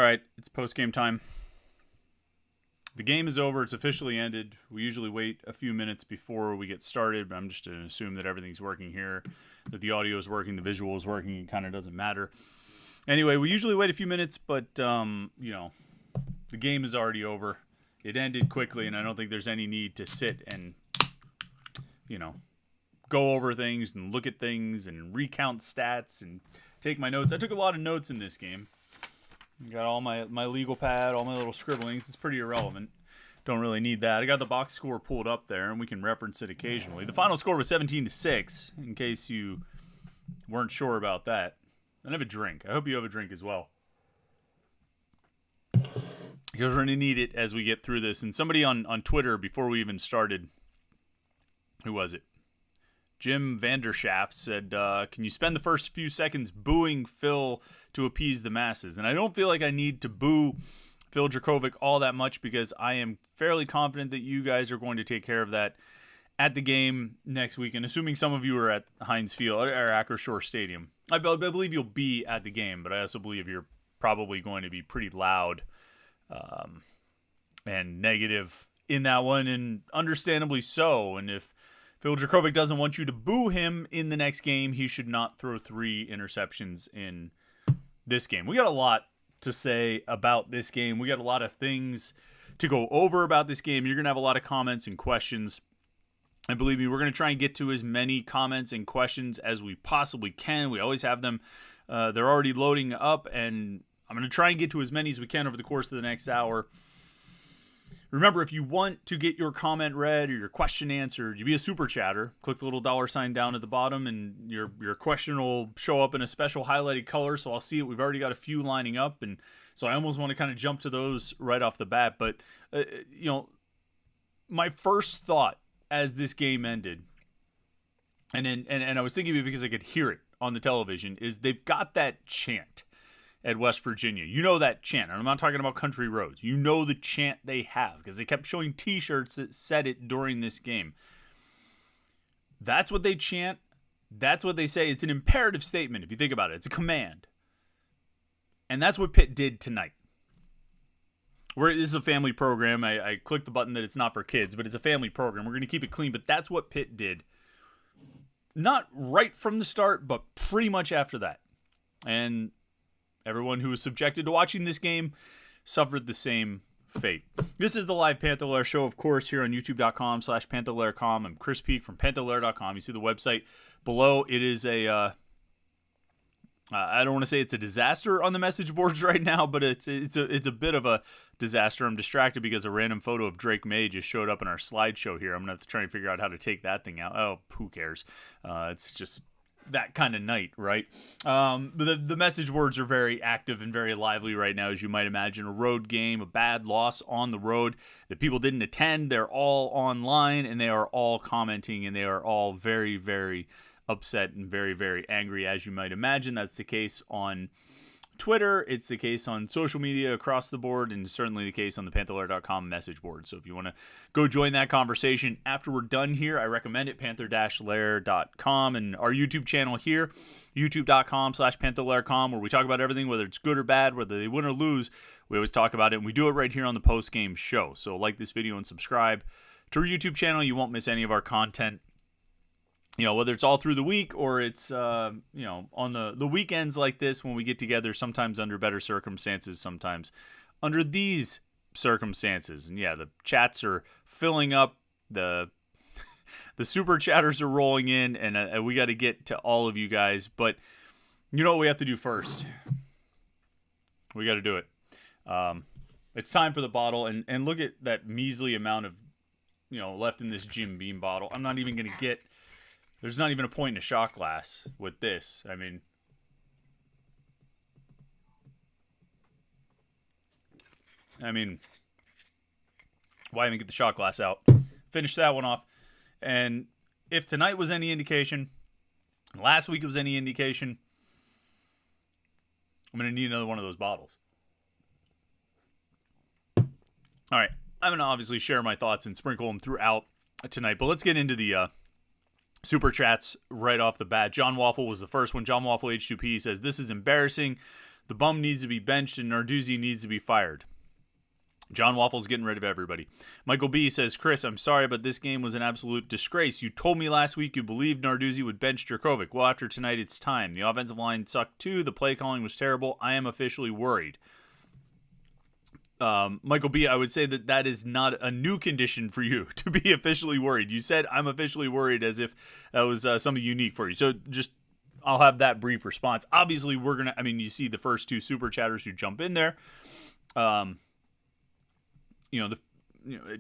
All right, it's post-game time. The game is over. It's officially ended. We usually wait a few minutes before we get started, but I'm just going to assume that everything's working here, that the audio is working, the visual is working. It kind of doesn't matter. Anyway, we usually wait a few minutes, but, the game is already over. It ended quickly, and I don't think there's any need to sit and, go over things and look at things and recount stats and take my notes. I took a lot of notes in this game. Got all my legal pad, all my little scribblings. It's pretty irrelevant. Don't really need that. I got the box score pulled up there, and we can reference it occasionally. The final score was 17-6, in case you weren't sure about that. And have a drink. I hope you have a drink as well, because we're going to need it as we get through this. And somebody on Twitter, before we even started, who was it? Jim Vanderschaft said, can you spend the first few seconds booing Phil to appease the masses? And I don't feel like I need to boo Phil Dracovic all that much, because I am fairly confident that you guys are going to take care of that at the game next week. And assuming some of you are at Heinz Field or Acrisure Stadium, I believe you'll be at the game, but I also believe you're probably going to be pretty loud and negative in that one, and understandably so. And if Phil Dracovic doesn't want you to boo him in the next game, he should not throw 3 interceptions in this game. We got a lot to say about this game. We got a lot of things to go over about this game. You're going to have a lot of comments and questions. And believe me, we're going to try and get to as many comments and questions as we possibly can. We always have them. They're already loading up, and I'm going to try and get to as many as we can over the course of the next hour. Remember, if you want to get your comment read or your question answered, you be a super chatter. Click the little $ down at the bottom, and your question will show up in a special highlighted color, so I'll see it. We've already got a few lining up, and so I almost want to kind of jump to those right off the bat. But, my first thought as this game ended, and I was thinking of it because I could hear it on the television, is they've got that chant at West Virginia. You know that chant. And I'm not talking about country roads. You know the chant they have, because they kept showing t-shirts that said it during this game. That's what they chant. That's what they say. It's an imperative statement if you think about it. It's a command. And that's what Pitt did tonight. This is a family program. I clicked the button that it's not for kids, but it's a family program. We're going to keep it clean, but that's what Pitt did. Not right from the start, but pretty much after that. And everyone who was subjected to watching this game suffered the same fate. This is the live Panther-Lair show, of course, here on youtube.com/Panther-Lair.com. I'm Chris Peak from Panther-Lair.com. You see the website below. It is I don't want to say it's a disaster on the message boards right now, but it's a bit of a disaster. I'm distracted because a random photo of Drake May just showed up in our slideshow here. I'm going to have to try and figure out how to take that thing out. Oh, who cares? It's just that kind of night, right? But the message boards are very active and very lively right now, as you might imagine. A road game, a bad loss on the road that people didn't attend. They're all online, and they are all commenting, and they are all very, very upset and very, very angry, as you might imagine. That's the case on Twitter. It's the case on social media across the board, and certainly the case on the Panther-Lair.com message board. So if you want to go join that conversation after we're done here, I recommend it. Panther-Lair.com and our YouTube channel here, youtube.com/Panther-Lair.com, where we talk about everything, whether it's good or bad, whether they win or lose. We always talk about it, and we do it right here on the post-game show. So like this video and subscribe to our YouTube channel. You won't miss any of our content. Whether it's all through the week or it's, on the weekends like this when we get together, sometimes under better circumstances, sometimes under these circumstances. And yeah, the chats are filling up, the super chatters are rolling in, and we got to get to all of you guys. But you know what we have to do first? We got to do it. It's time for the bottle, and look at that measly amount of, left in this Jim Beam bottle. I'm not even going to get... There's not even a point in a shot glass with this. I mean, why even get the shot glass out? Finish that one off. And if tonight was any indication, last week was any indication, I'm going to need another one of those bottles. All right. I'm going to obviously share my thoughts and sprinkle them throughout tonight, but let's get into the super chats right off the bat. John Waffle was the first one. John Waffle H2P says, "This is embarrassing. The bum needs to be benched and Narduzzi needs to be fired. John Waffle's getting rid of everybody. Michael B says, Chris, I'm sorry, but this game was an absolute disgrace. You told me last week you believed Narduzzi would bench Jurkovic. Well, after tonight, it's time. The offensive line sucked too. The play calling was terrible. I am officially worried. Michael B, I would say that is not a new condition for you to be officially worried. You said I'm officially worried as if that was something unique for you. So just, I'll have that brief response. Obviously, you see the first two super chatters who jump in there.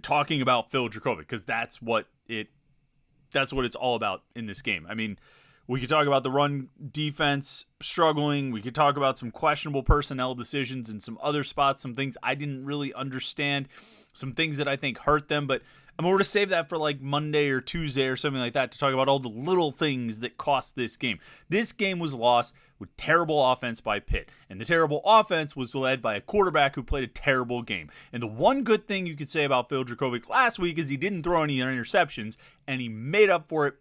Talking about Phil Jurkovic, because that's what it's all about in this game. I mean, we could talk about the run defense struggling. We could talk about some questionable personnel decisions in some other spots, some things I didn't really understand, some things that I think hurt them, but I'm going to save that for like Monday or Tuesday or something like that to talk about all the little things that cost this game. This game was lost with terrible offense by Pitt, and the terrible offense was led by a quarterback who played a terrible game. And the one good thing you could say about Phil Jurkovic last week is he didn't throw any interceptions, and he made up for it,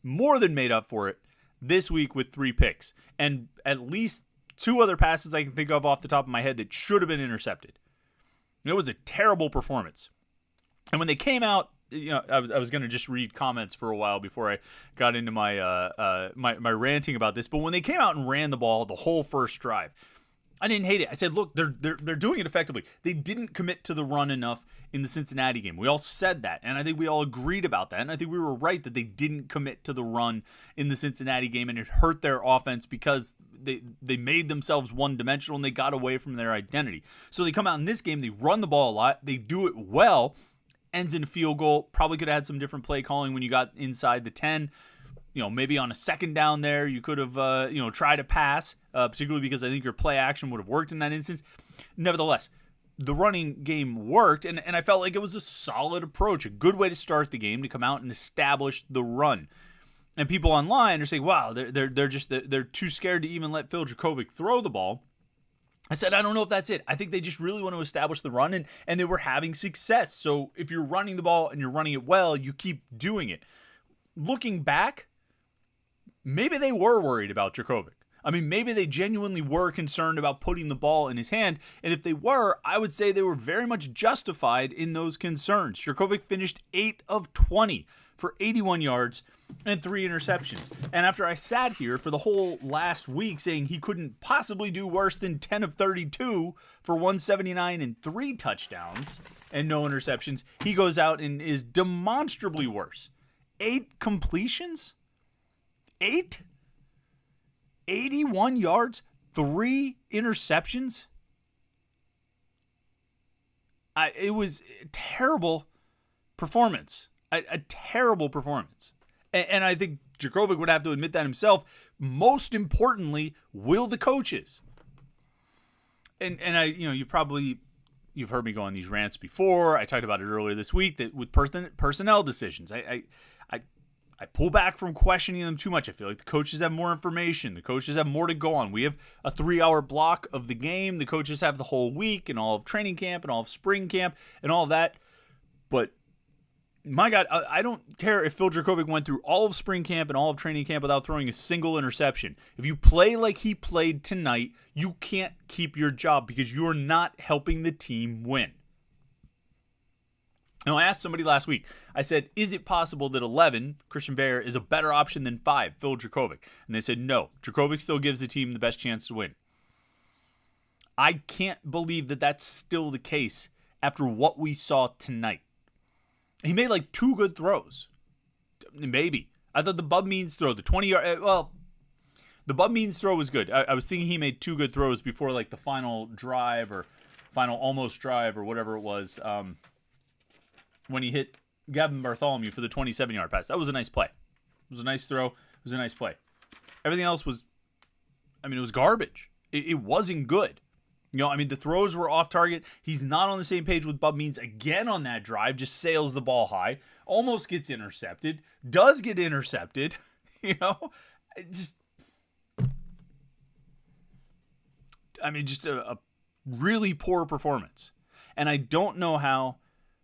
more than made up for it, this week with 3 picks. And at least 2 other passes I can think of off the top of my head that should have been intercepted. It was a terrible performance. And when they came out, I was going to just read comments for a while before I got into my my ranting about this. But when they came out and ran the ball the whole first drive, I didn't hate it. I said, look, they're doing it effectively. They didn't commit to the run enough in the Cincinnati game. We all said that, and I think we all agreed about that. And I think we were right that they didn't commit to the run in the Cincinnati game, and it hurt their offense because they made themselves one-dimensional and they got away from their identity. So they come out in this game, they run the ball a lot, they do it well. Ends in a field goal. Probably could have had some different play calling when you got inside the 10. Maybe on a second down there, you could have, tried a pass, particularly because I think your play action would have worked in that instance. Nevertheless, the running game worked, and I felt like it was a solid approach, a good way to start the game, to come out and establish the run. And people online are saying, wow, they're too scared to even let Phil Jurkovic throw the ball. I said, I don't know if that's it. I think they just really want to establish the run, and they were having success. So if you're running the ball and you're running it well, you keep doing it. Looking back, maybe they were worried about Jurkovic. I mean, maybe they genuinely were concerned about putting the ball in his hand. And if they were, I would say they were very much justified in those concerns. Jurkovic finished 8 of 20 for 81 yards and 3 interceptions. And after I sat here for the whole last week saying he couldn't possibly do worse than 10 of 32 for 179 and 3 touchdowns and no interceptions, he goes out and is demonstrably worse. 8 completions? 8? 81 yards? 3 interceptions? It was a terrible performance. A terrible performance. And I think Jurkovic would have to admit that himself. Most importantly, will the coaches. And you've heard me go on these rants before. I talked about it earlier this week that with personnel decisions, I pull back from questioning them too much. I feel like the coaches have more information. The coaches have more to go on. We have a 3-hour block of the game. The coaches have the whole week and all of training camp and all of spring camp and all of that. But my God, I don't care if Phil Jurkovic went through all of spring camp and all of training camp without throwing a single interception. If you play like he played tonight, you can't keep your job because you're not helping the team win. Now, I asked somebody last week, I said, is it possible that 11, Christian Bear, is a better option than 5, Phil Jurkovic? And they said, no, Jurkovic still gives the team the best chance to win. I can't believe that that's still the case after what we saw tonight. He made like 2 good throws. Maybe. I thought the Bub Means throw, the 20-yard, the Bub Means throw was good. I was thinking he made 2 good throws before like the final drive or final almost drive or whatever it was when he hit Gavin Bartholomew for the 27-yard pass. That was a nice play. It was a nice throw. It was a nice play. Everything else was, it was garbage. It wasn't good. The throws were off target. He's not on the same page with Bub Means again on that drive. Just sails the ball high. Almost gets intercepted. Does get intercepted. Just a really poor performance. And I don't know how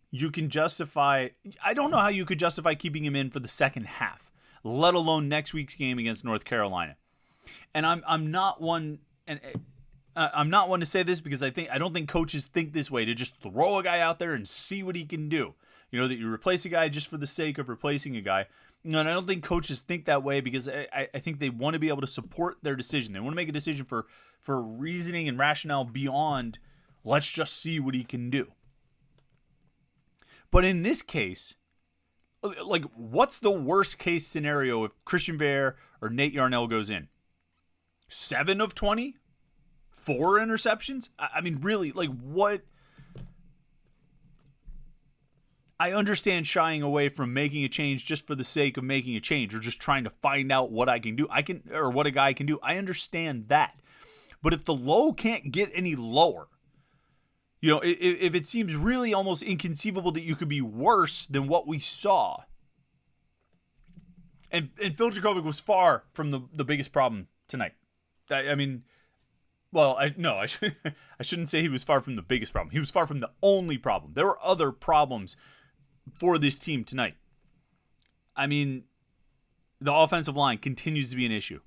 you can justify. I don't know how you could justify keeping him in for the second half, let alone next week's game against North Carolina. And I'm not one. And I'm not one to say this because I don't think coaches think this way, to just throw a guy out there and see what he can do. That you replace a guy just for the sake of replacing a guy. And I don't think coaches think that way because I think they want to be able to support their decision. They want to make a decision for reasoning and rationale beyond let's just see what he can do. But in this case, like, what's the worst case scenario if Christian Bear or Nate Yarnell goes in? 7 of 20? 4 interceptions? I mean, really, like, what? I understand shying away from making a change just for the sake of making a change or just trying to find out what I can do. Or what a guy can do. I understand that. But if the low can't get any lower, if it seems really almost inconceivable that you could be worse than what we saw. And Phil Dracovic was far from the biggest problem tonight. I mean, well, I shouldn't say he was far from the biggest problem. He was far from the only problem. There were other problems for this team tonight. I mean, the offensive line continues to be an issue.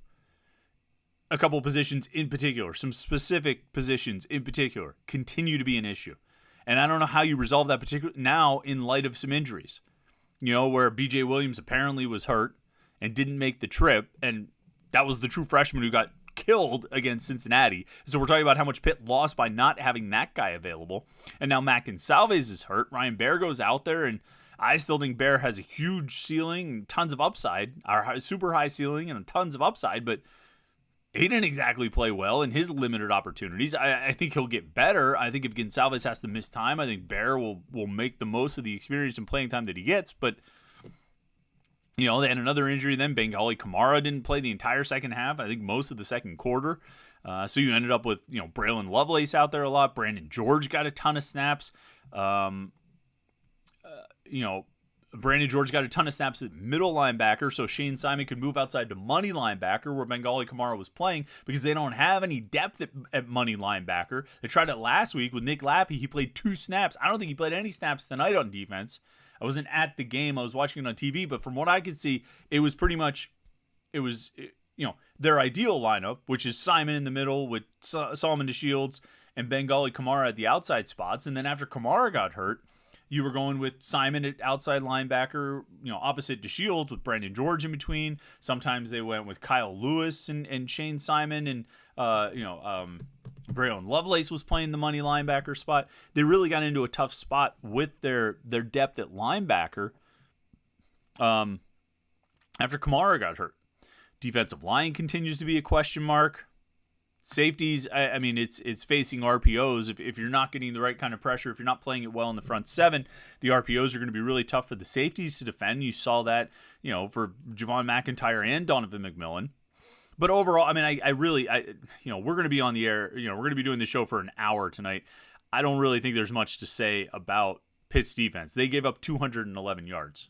A couple positions in particular, some specific positions in particular, continue to be an issue. And I don't know how you resolve that particular now in light of some injuries. Where BJ Williams apparently was hurt and didn't make the trip, and that was the true freshman who got killed against Cincinnati. So we're talking about how much Pitt lost by not having that guy available. And now Mac Gonsalves is hurt. Ryan Baer goes out there, and I still think Baer has a huge ceiling and tons of upside, or super high ceiling and tons of upside, but he didn't exactly play well in his limited opportunities. I think he'll get better. I think if Gonsalves has to miss time, I think Baer will make the most of the experience and playing time that he gets, but they had another injury then. Bengali Kamara didn't play the entire second half. I think most of the second quarter. So you ended up with, Braylon Lovelace out there a lot. Brandon George got a ton of snaps. Brandon George got a ton of snaps at middle linebacker, so Shane Simon could move outside to money linebacker where Bengali Kamara was playing because they don't have any depth at money linebacker. They tried it last week with Nick Lappy. He played 2 snaps. I don't think he played any snaps tonight on defense. I wasn't at the game. I was watching it on TV, but from what I could see, it was pretty much, their ideal lineup, which is Simon in the middle with Solomon DeShields and Bengali Kamara at the outside spots. And then after Kamara got hurt, you were going with Simon at outside linebacker, opposite DeShields with Brandon George in between. Sometimes they went with Kyle Lewis and Shane Simon, and Braylon Lovelace was playing the money linebacker spot. They really got into a tough spot with their depth at linebacker after Kamara got hurt. Defensive line continues to be a question mark. Safeties, I mean, it's facing RPOs. If you're not getting the right kind of pressure, if you're not playing it well in the front 7, the RPOs are going to be really tough for the safeties to defend. You saw that, for Javon McIntyre and Donovan McMillan. But overall, I mean, we're going to be on the air. We're going to be doing the show for an hour tonight. I don't really think there's much to say about Pitt's defense. They gave up 211 yards.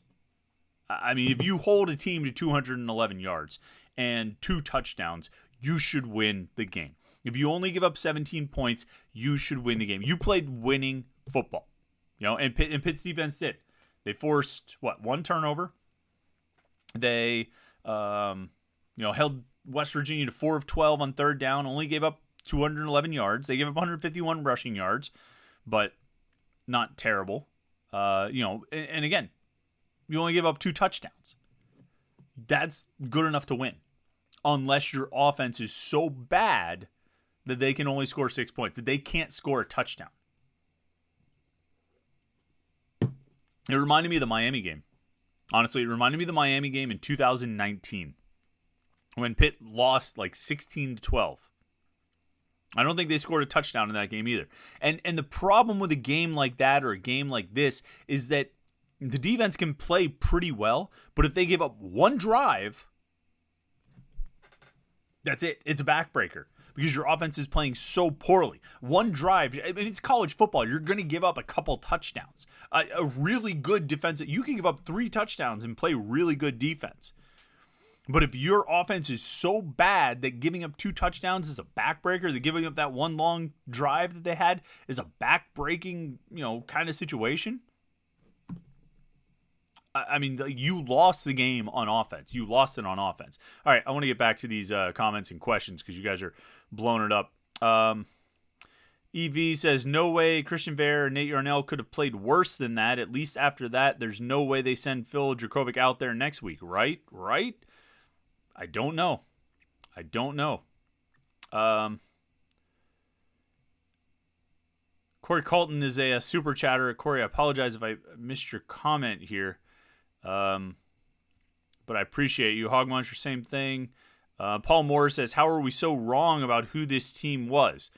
I mean, if you hold a team to 211 yards and 2 touchdowns, you should win the game. If you only give up 17 points, you should win the game. You played winning football. And Pitt's defense did. They forced, 1 turnover. They, held West Virginia to 4 of 12 on third down, only gave up 211 yards. They gave up 151 rushing yards, but not terrible. And again, you only give up 2 touchdowns. That's good enough to win, unless your offense is so bad that they can only score 6 points, that they can't score a touchdown. It reminded me of the Miami game. Honestly, it reminded me of the Miami game in 2019 when Pitt lost like 16-12. I don't think they scored a touchdown in that game either. And the problem with a game like that or a game like this is that the defense can play pretty well, but if they give up 1 drive, that's it. It's a backbreaker because your offense is playing so poorly. 1 drive, I mean, it's college football. You're going to give up a couple touchdowns. A really good defense. You can give up 3 touchdowns and play really good defense. But if your offense is so bad that giving up 2 touchdowns is a backbreaker, that giving up that 1 long drive that they had is a backbreaking, kind of situation. I mean, you lost the game on offense. You lost it on offense. All right, I want to get back to these comments and questions because you guys are blowing it up EV says, no way Christian Vare or Nate Yarnell could have played worse than that. At least after that, there's no way they send Phil Dracovic out there next week, right? Right? I don't know. Corey Colton is a super chatter. Corey, I apologize if I missed your comment here. But I appreciate you. Hog Muncher, same thing. Paul Moore says, how are we so wrong about who this team was?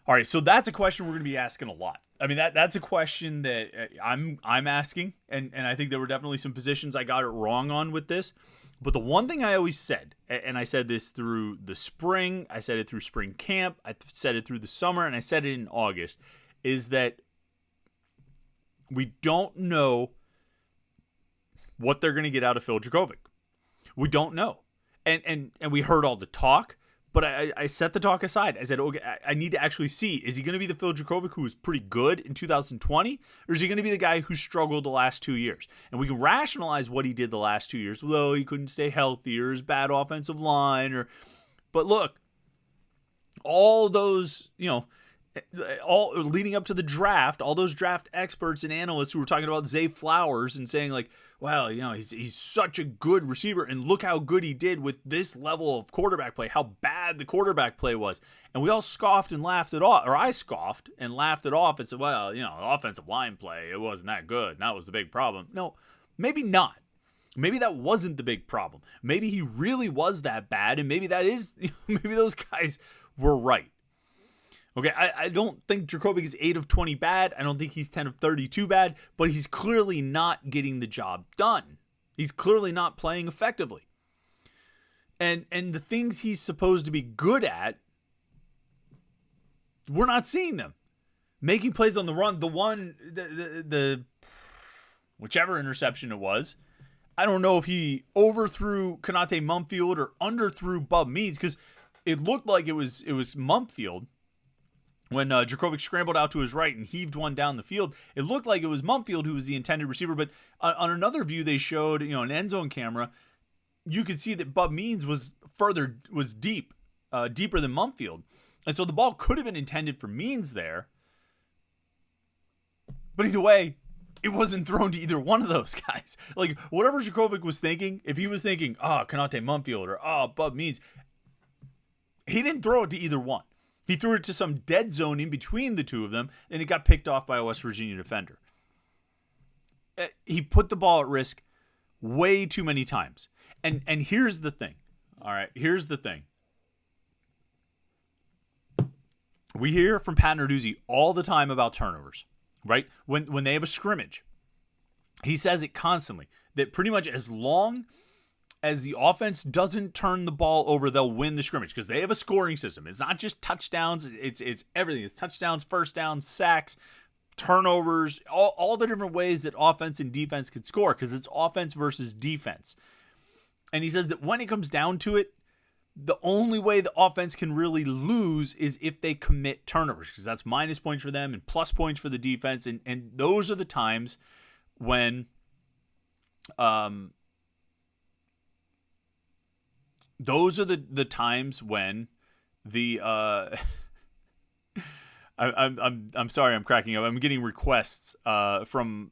All right, so that's a question we're going to be asking a lot. I mean, that's a question that I'm asking, and I think there were definitely some positions I got it wrong on with this. But the one thing I always said, and I said this through the spring, I said it through spring camp, I said it through the summer, and I said it in August, is that we don't know what they're going to get out of Phil Dracovic. We don't know. And we heard all the talk. But I set the talk aside. I said, okay, I need to actually see, is he going to be the Phil Dracovic who was pretty good in 2020? Or is he going to be the guy who struggled the last 2 years? And we can rationalize what he did the last 2 years. Well, he couldn't stay healthy, or his bad offensive line. But look, all those, all leading up to the draft, all those draft experts and analysts who were talking about Zay Flowers and saying like, well, he's such a good receiver, and look how good he did with this level of quarterback play, how bad the quarterback play was. And we all scoffed and laughed it off, or I scoffed and laughed it off and said, well, offensive line play, it wasn't that good, and that was the big problem. No, maybe not. Maybe that wasn't the big problem. Maybe he really was that bad, and maybe maybe those guys were right. Okay, I don't think Dracovic is 8 of 20 bad. I don't think he's 10 of 32 bad, but he's clearly not getting the job done. He's clearly not playing effectively. And the things he's supposed to be good at, we're not seeing them. Making plays on the run, the whichever interception it was, I don't know if he overthrew Konate Mumpfield or underthrew Bub Means, because it looked like it was Mumpfield. When Dracovic scrambled out to his right and heaved one down the field, it looked like it was Mumpfield who was the intended receiver. But on another view, they showed, an end zone camera. You could see that Bub Means was deeper than Mumpfield, and so the ball could have been intended for Means there. But either way, it wasn't thrown to either one of those guys. Like whatever Dracovic was thinking, if he was thinking, Konate Mumpfield or Bub Means, he didn't throw it to either one. He threw it to some dead zone in between the two of them, and it got picked off by a West Virginia defender. He put the ball at risk way too many times. And here's the thing. All right, here's the thing. We hear from Pat Narduzzi all the time about turnovers, right? When they have a scrimmage, he says it constantly, that pretty much as long as the offense doesn't turn the ball over, they'll win the scrimmage, because they have a scoring system. It's not just touchdowns. It's everything. It's touchdowns, first downs, sacks, turnovers, all the different ways that offense and defense could score, because it's offense versus defense. And he says that when it comes down to it, the only way the offense can really lose is if they commit turnovers, because that's minus points for them and plus points for the defense. And those are the times when I'm sorry, I'm cracking up. I'm getting requests from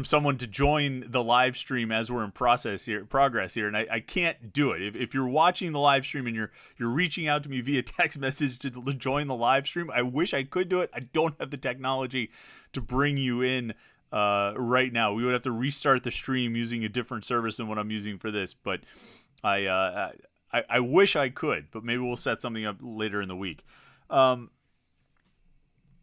someone to join the live stream as we're in progress here, and I can't do it. If you're watching the live stream and you're reaching out to me via text message to join the live stream, I wish I could do it. I don't have the technology to bring you in right now. We would have to restart the stream using a different service than what I'm using for this, but I wish I could, but maybe we'll set something up later in the week.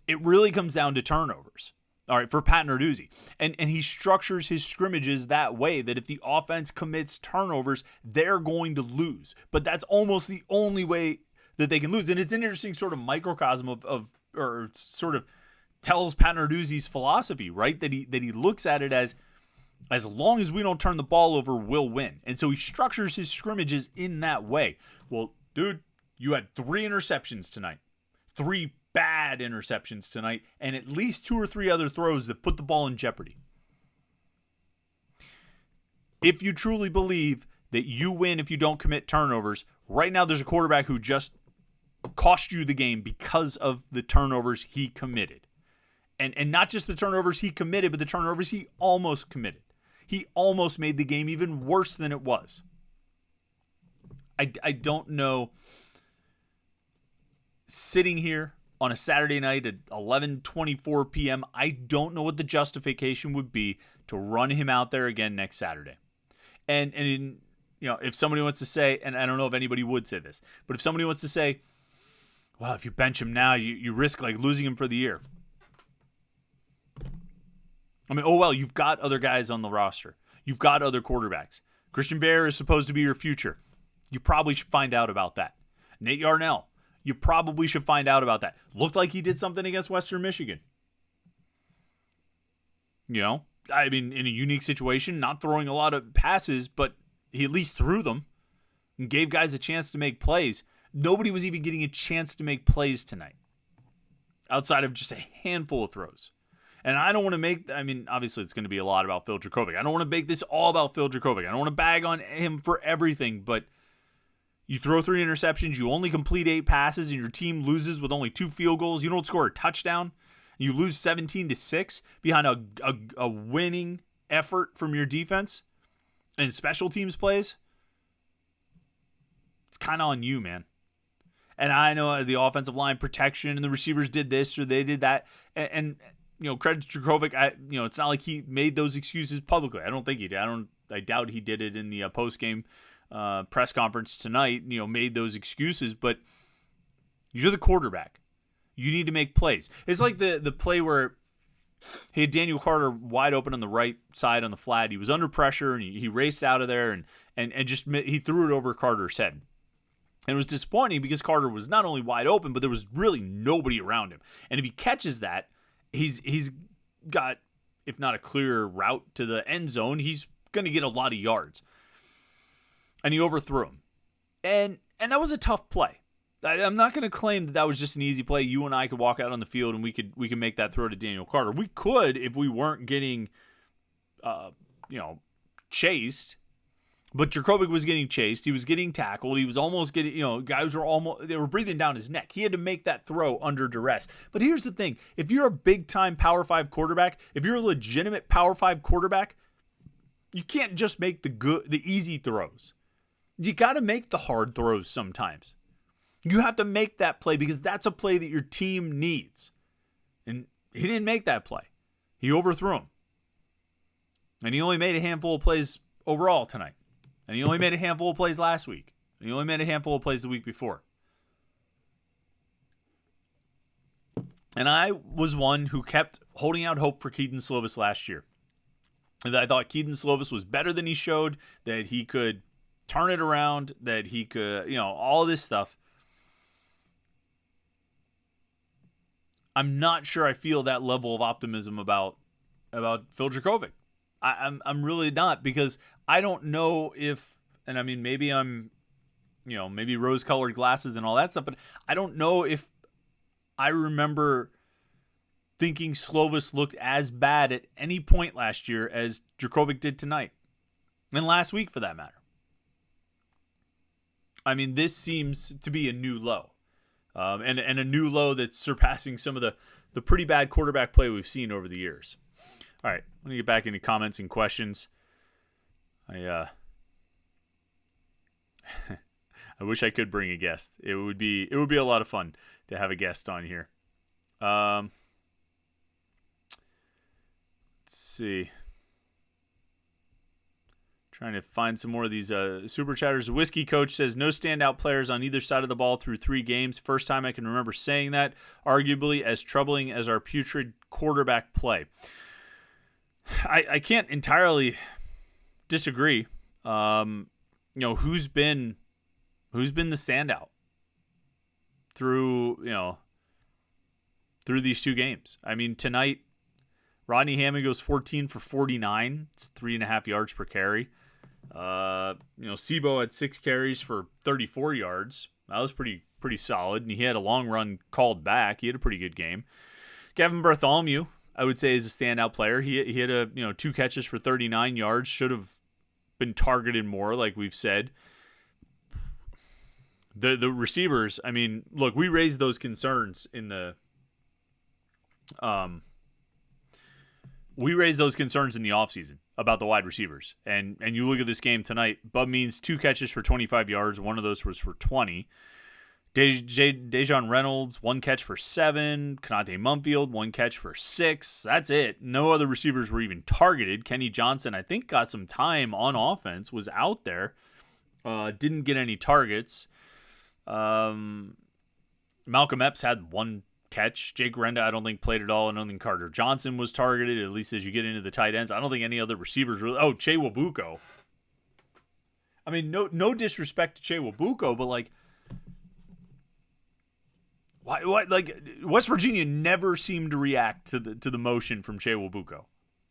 It really comes down to turnovers, all right, for Pat Narduzzi. And he structures his scrimmages that way, that if the offense commits turnovers, they're going to lose. But that's almost the only way that they can lose. And it's an interesting sort of microcosm of or sort of tells Pat Narduzzi's philosophy, right? That he looks at it as long as we don't turn the ball over, we'll win. And so he structures his scrimmages in that way. Well, dude, you had 3 interceptions tonight. 3 bad interceptions tonight, and at least 2 or 3 other throws that put the ball in jeopardy. If you truly believe that you win if you don't commit turnovers, right now there's a quarterback who just cost you the game because of the turnovers he committed. And not just the turnovers he committed, but the turnovers he almost committed. He almost made the game even worse than it was. I don't know. Sitting here on a Saturday night at 11:24 p.m., I don't know what the justification would be to run him out there again next Saturday. And if somebody wants to say, and I don't know if anybody would say this, but if somebody wants to say, well, if you bench him now, you risk like losing him for the year. I mean, oh, well, you've got other guys on the roster. You've got other quarterbacks. Christian Bear is supposed to be your future. You probably should find out about that. Nate Yarnell, you probably should find out about that. Looked like he did something against Western Michigan. I mean, in a unique situation, not throwing a lot of passes, but he at least threw them and gave guys a chance to make plays. Nobody was even getting a chance to make plays tonight outside of just a handful of throws. And I don't want to obviously it's going to be a lot about Phil Dracovic. I don't want to make this all about Phil Dracovic. I don't want to bag on him for everything, but you throw 3 interceptions, you only complete 8 passes, and your team loses with only 2 field goals. You don't score a touchdown. You lose 17-6 behind a winning effort from your defense and special teams plays. It's kind of on you, man. And I know the offensive line protection and the receivers did this or they did that. And credit to Dracovic. It's not like he made those excuses publicly. I don't think he did. I doubt he did it in the post-game press conference tonight. Made those excuses. But you're the quarterback. You need to make plays. It's like the play where he had Daniel Carter wide open on the right side on the flat. He was under pressure and he raced out of there and just he threw it over Carter's head. And it was disappointing because Carter was not only wide open, but there was really nobody around him. And if he catches that, he's got, if not a clear route to the end zone, he's going to get a lot of yards. And he overthrew him. And that was a tough play. I'm not going to claim that was just an easy play. You and I could walk out on the field and we could make that throw to Daniel Carter. We could if we weren't getting, chased. But Dracovic was getting chased. He was getting tackled. He was almost getting, guys they were breathing down his neck. He had to make that throw under duress. But here's the thing. If you're a big-time Power 5 quarterback, if you're a legitimate Power 5 quarterback, you can't just make the easy throws. You got to make the hard throws sometimes. You have to make that play because that's a play that your team needs. And he didn't make that play. He overthrew him. And he only made a handful of plays overall tonight. And he only made a handful of plays last week. And he only made a handful of plays the week before. And I was one who kept holding out hope for Keaton Slovis last year. And I thought Keaton Slovis was better than he showed, that he could turn it around, that he could, all this stuff. I'm not sure I feel that level of optimism about Phil Dracovic. I'm really not, because I don't know if, and I mean, maybe I'm, maybe rose-colored glasses and all that stuff, but I don't know if I remember thinking Slovis looked as bad at any point last year as Dracovic did tonight, and last week for that matter. I mean, this seems to be a new low, and a new low that's surpassing some of the pretty bad quarterback play we've seen over the years. All right, let me get back into comments and questions. I wish I could bring a guest. It would be a lot of fun to have a guest on here. Let's see. Trying to find some more of these super chatters. Whiskey Coach says, no standout players on either side of the ball through 3 games. First time I can remember saying that. Arguably as troubling as our putrid quarterback play. I can't entirely disagree. Who's been the standout through these 2 games? I mean, tonight, Rodney Hammond goes 14 for 49. It's 3.5 yards per carry. Sebo had 6 carries for 34 yards. That was pretty solid. And he had a long run called back. He had a pretty good game. Gavin Bartholomew, I would say, is a standout player. He had 2 catches for 39 yards. Should have been targeted more, like we've said. The receivers, I mean, look, we raised those concerns in the offseason about the wide receivers. And you look at this game tonight, Bub Means 2 catches for 25 yards, one of those was for 20. Dejon Reynolds, 1 catch for 7. Konate Mumfield, 1 catch for 6. That's it. No other receivers were even targeted. Kenny Johnson, I think, got some time on offense, was out there. Didn't get any targets. Malcolm Epps had 1 catch. Jake Renda, I don't think, played at all. I don't think Carter Johnson was targeted, at least as you get into the tight ends. I don't think any other receivers really. Oh, Che Wabuko. I mean, no disrespect to Che Wabuko, but like, why? Like, West Virginia never seemed to react to the motion from Che Wabuko.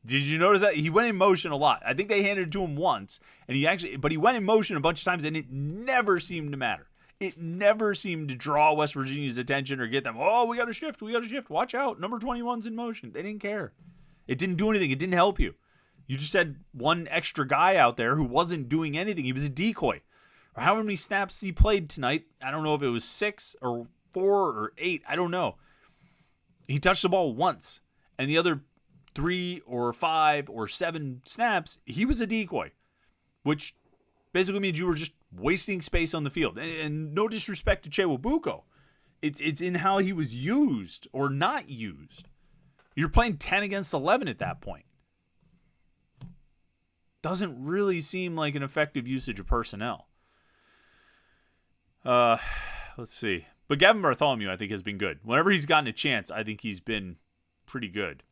Did you notice that? He went in motion a lot. I think they handed it to him once, and but he went in motion a bunch of times, and it never seemed to matter. It never seemed to draw West Virginia's attention or get them, oh, we got to shift. Watch out. Number 21's in motion. They didn't care. It didn't do anything. It didn't help you. You just had one extra guy out there who wasn't doing anything. He was a decoy. Or however many snaps he played tonight, I don't know if it was 6 or 4 or 8. I don't know. He touched the ball once. And the other 3 or 5 or 7 snaps, he was a decoy, which basically means you were just wasting space on the field. And no disrespect to Che Wabuko. It's in how he was used or not used. You're playing 10 against 11 at that point. Doesn't really seem like an effective usage of personnel. Let's see. But Gavin Bartholomew, I think, has been good. Whenever he's gotten a chance, I think he's been pretty good.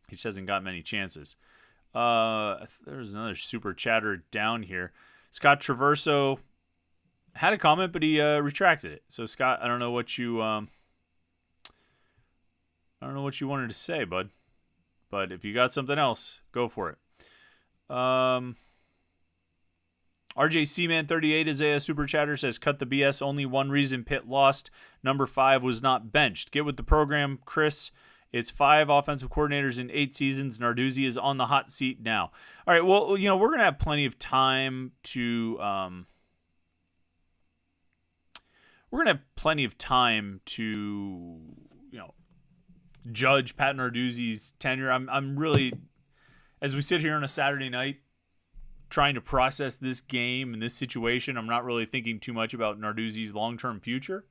He just hasn't got many chances. There's another super chatter down here. Scott Traverso had a comment, but he retracted it. So Scott, I don't know what you wanted to say, bud. But if you got something else, go for it. RJ Seaman 38 Isaiah Super Chatter says, cut the BS. Only one reason Pitt lost. Number 5 was not benched. Get with the program, Chris. It's 5 offensive coordinators in 8 seasons. Narduzzi is on the hot seat now. All right, well, we're going to have plenty of time to judge Pat Narduzzi's tenure. I'm really, as we sit here on a Saturday night trying to process this game and this situation, I'm not really thinking too much about Narduzzi's long-term future.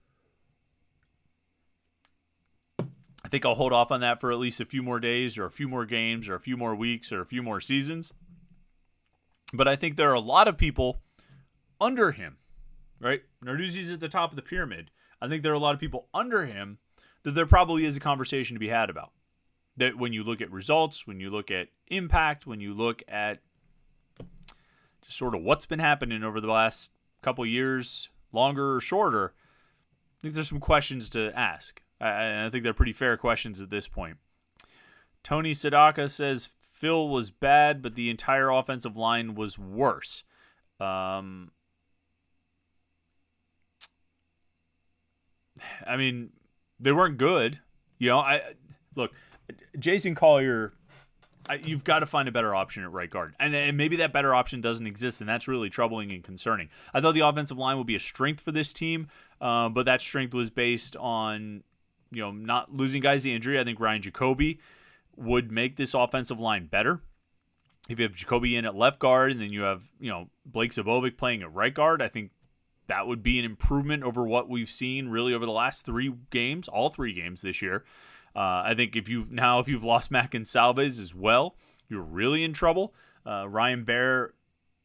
I think I'll hold off on that for at least a few more days or a few more games or a few more weeks or a few more seasons. But I think there are a lot of people under him, right? Narduzzi's at the top of the pyramid. I think there are a lot of people under him that there probably is a conversation to be had about. That when you look at results, when you look at impact, when you look at just sort of what's been happening over the last couple years, longer or shorter, I think there's some questions to ask. I think they're pretty fair questions at this point. Tony Sadaka says Phil was bad, but the entire offensive line was worse. I mean, they weren't good. Look, Jason Collier, you've got to find a better option at right guard. And maybe that better option doesn't exist, and that's really troubling and concerning. I thought the offensive line would be a strength for this team, but that strength was based on not losing guys to injury. I think Ryan Jacoby would make this offensive line better. If you have Jacoby in at left guard and then you have, Blake Zabovic playing at right guard, I think that would be an improvement over what we've seen really over the last 3 games, all 3 games this year. I think if you've lost Mac and Salvez as well, you're really in trouble. Ryan Baer,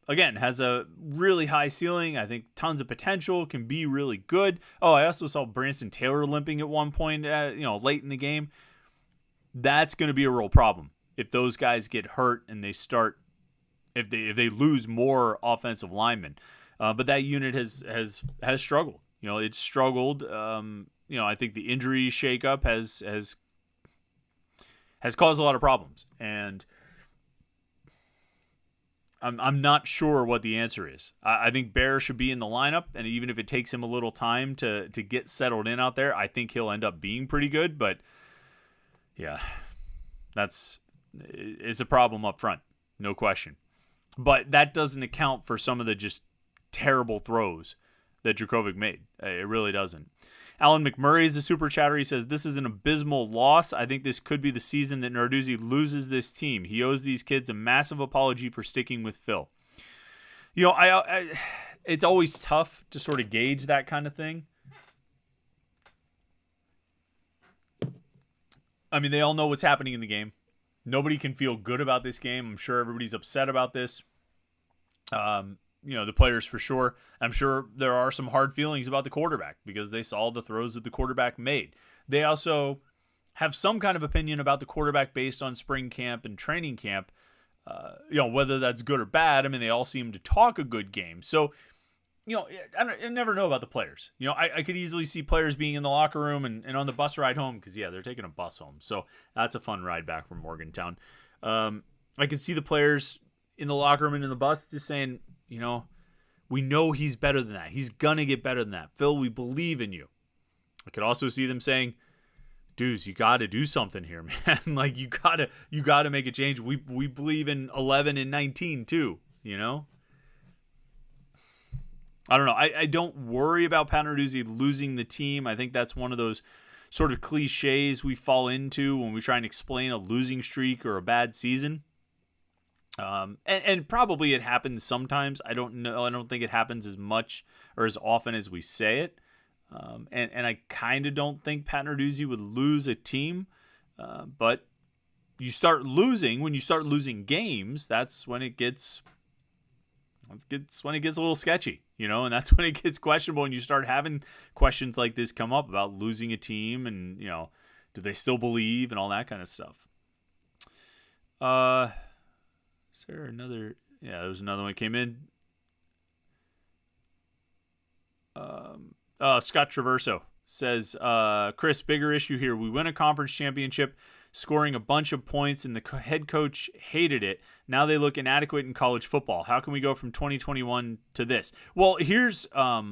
again, has a really high ceiling. I think tons of potential, can be really good. Oh, I also saw Branson Taylor limping at one point, late in the game. That's going to be a real problem if those guys get hurt and they start, if they lose more offensive linemen. But that unit has struggled. It's struggled. I think the injury shakeup has caused a lot of problems, and I'm not sure what the answer is. I think Bear should be in the lineup, and even if it takes him a little time to get settled in out there, I think he'll end up being pretty good. But yeah, it's a problem up front, no question. But that doesn't account for some of the just terrible throws that Djokovic made. It really doesn't. Alan McMurray is a super chatter. He says, this is an abysmal loss. I think this could be the season that Narduzzi loses this team. He owes these kids a massive apology for sticking with Phil. You know, I it's always tough to sort of gauge that kind of thing. I mean, they all know what's happening in the game. Nobody can feel good about this game. I'm sure everybody's upset about this. You know, the players for sure. I'm sure there are some hard feelings about the quarterback because they saw the throws that the quarterback made. They also have some kind of opinion about the quarterback based on spring camp and training camp. You know, whether that's good or bad. I mean, they all seem to talk a good game. So, you know, I never know about the players. You know, I could easily see players being in the locker room and on the bus ride home because, yeah, they're taking a bus home. So that's a fun ride back from Morgantown. I could see the players in the locker room and in the bus just saying, you know, we know he's better than that. He's going to get better than that. Phil, we believe in you. I could also see them saying, dudes, you got to do something here, man. Like, you got to make a change. We believe in 11 and 19 too, you know? I don't know. I don't worry about Pat Narduzzi losing the team. I think that's one of those sort of cliches we fall into when we try and explain a losing streak or a bad season. And probably it happens sometimes. I don't know. I don't think it happens as much or as often as we say it. And I kind of don't think Pat Narduzzi would lose a team. But you start losing, when you start losing games, that's when it gets a little sketchy, you know, and that's when it gets questionable, and you start having questions like this come up about losing a team and, you know, do they still believe and all that kind of stuff. Is there another? Yeah, there was another one that came in. Scott Traverso says, Chris, bigger issue here. We win a conference championship, scoring a bunch of points, and the head coach hated it. Now they look inadequate in college football. How can we go from 2021 to this? Well, here's, I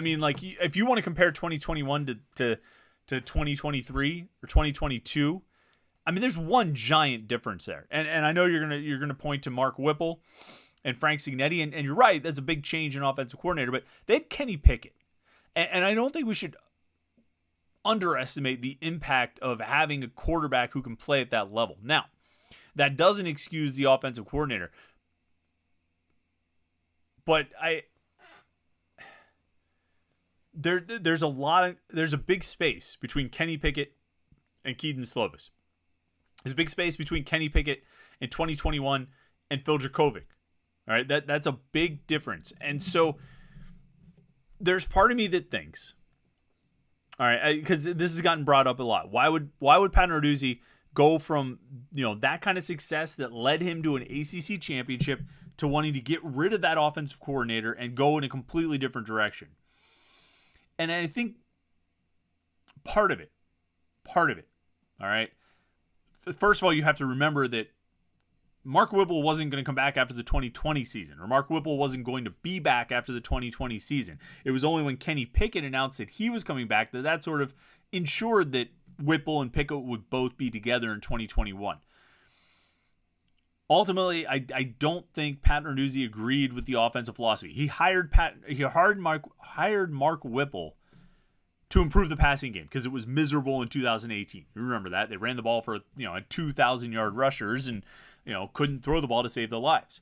mean, like, if you want to compare 2021 to 2023 or 2022, I mean, there's one giant difference there. And I know you're gonna point to Mark Whipple and Frank Signetti, and you're right, that's a big change in offensive coordinator, but they had Kenny Pickett. And I don't think we should underestimate the impact of having a quarterback who can play at that level. Now, that doesn't excuse the offensive coordinator. But there's a big space between Kenny Pickett and Keaton Slovis. There's a big space between Kenny Pickett in 2021 and Phil Djokovic. All right, that's a big difference. And so there's part of me that thinks, all right, because this has gotten brought up a lot. Why would Pat Narduzzi go from, you know, that kind of success that led him to an ACC championship to wanting to get rid of that offensive coordinator and go in a completely different direction? And I think part of it, all right, first of all, you have to remember that Mark Whipple wasn't going to come back after the 2020 season, or Mark Whipple wasn't going to be back after the 2020 season. It was only when Kenny Pickett announced that he was coming back that sort of ensured that Whipple and Pickett would both be together in 2021. Ultimately, I don't think Pat Narduzzi agreed with the offensive philosophy. He hired Mark Whipple to improve the passing game because it was miserable in 2018. You remember that? They ran the ball for, you know, 2,000-yard rushers and, you know, couldn't throw the ball to save their lives.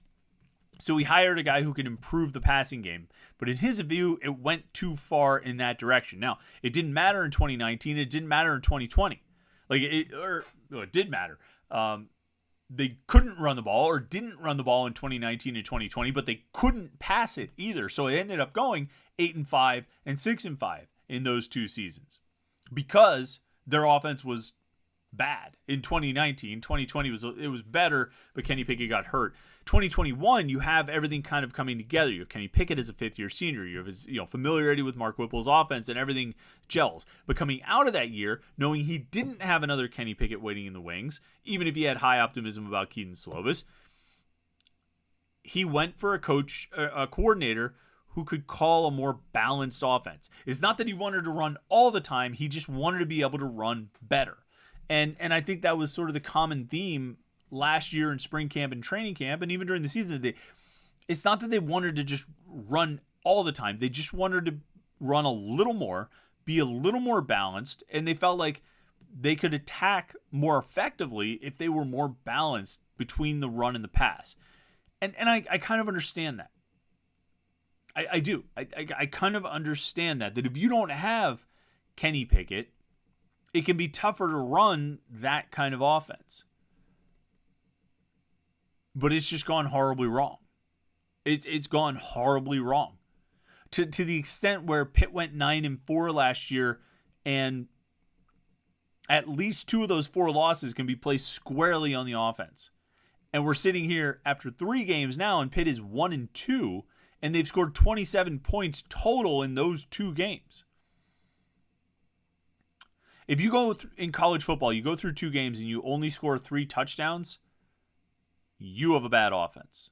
So he hired a guy who could improve the passing game. But in his view, it went too far in that direction. Now, it didn't matter in 2019. It didn't matter in 2020. It did matter. They couldn't run the ball or didn't run the ball in 2019 and 2020, but they couldn't pass it either. So it ended up going 8-5 and 6-5 in those two seasons because their offense was bad in 2019. 2020 was better, but Kenny Pickett got hurt. 2021, you have everything kind of coming together. You have Kenny Pickett as a fifth-year senior. You have his, you know, familiarity with Mark Whipple's offense, and everything gels. But coming out of that year, knowing he didn't have another Kenny Pickett waiting in the wings, even if he had high optimism about Keaton Slovis, he went for a coordinator who could call a more balanced offense. It's not that he wanted to run all the time. He just wanted to be able to run better. And I think that was sort of the common theme last year in spring camp and training camp, and even during the season. It's not that they wanted to just run all the time. They just wanted to run a little more, be a little more balanced, and they felt like they could attack more effectively if they were more balanced between the run and the pass. And I kind of understand that. I do. I kind of understand that if you don't have Kenny Pickett, it can be tougher to run that kind of offense. But it's just gone horribly wrong. It's gone horribly wrong. To the extent where Pitt went 9-4 last year, and at least 2 of those 4 losses can be placed squarely on the offense. And we're sitting here after 3 games now, and Pitt is 1-2, and they've scored 27 points total in those 2 games. If you go in college football, you go through 2 games and you only score 3 touchdowns, you have a bad offense.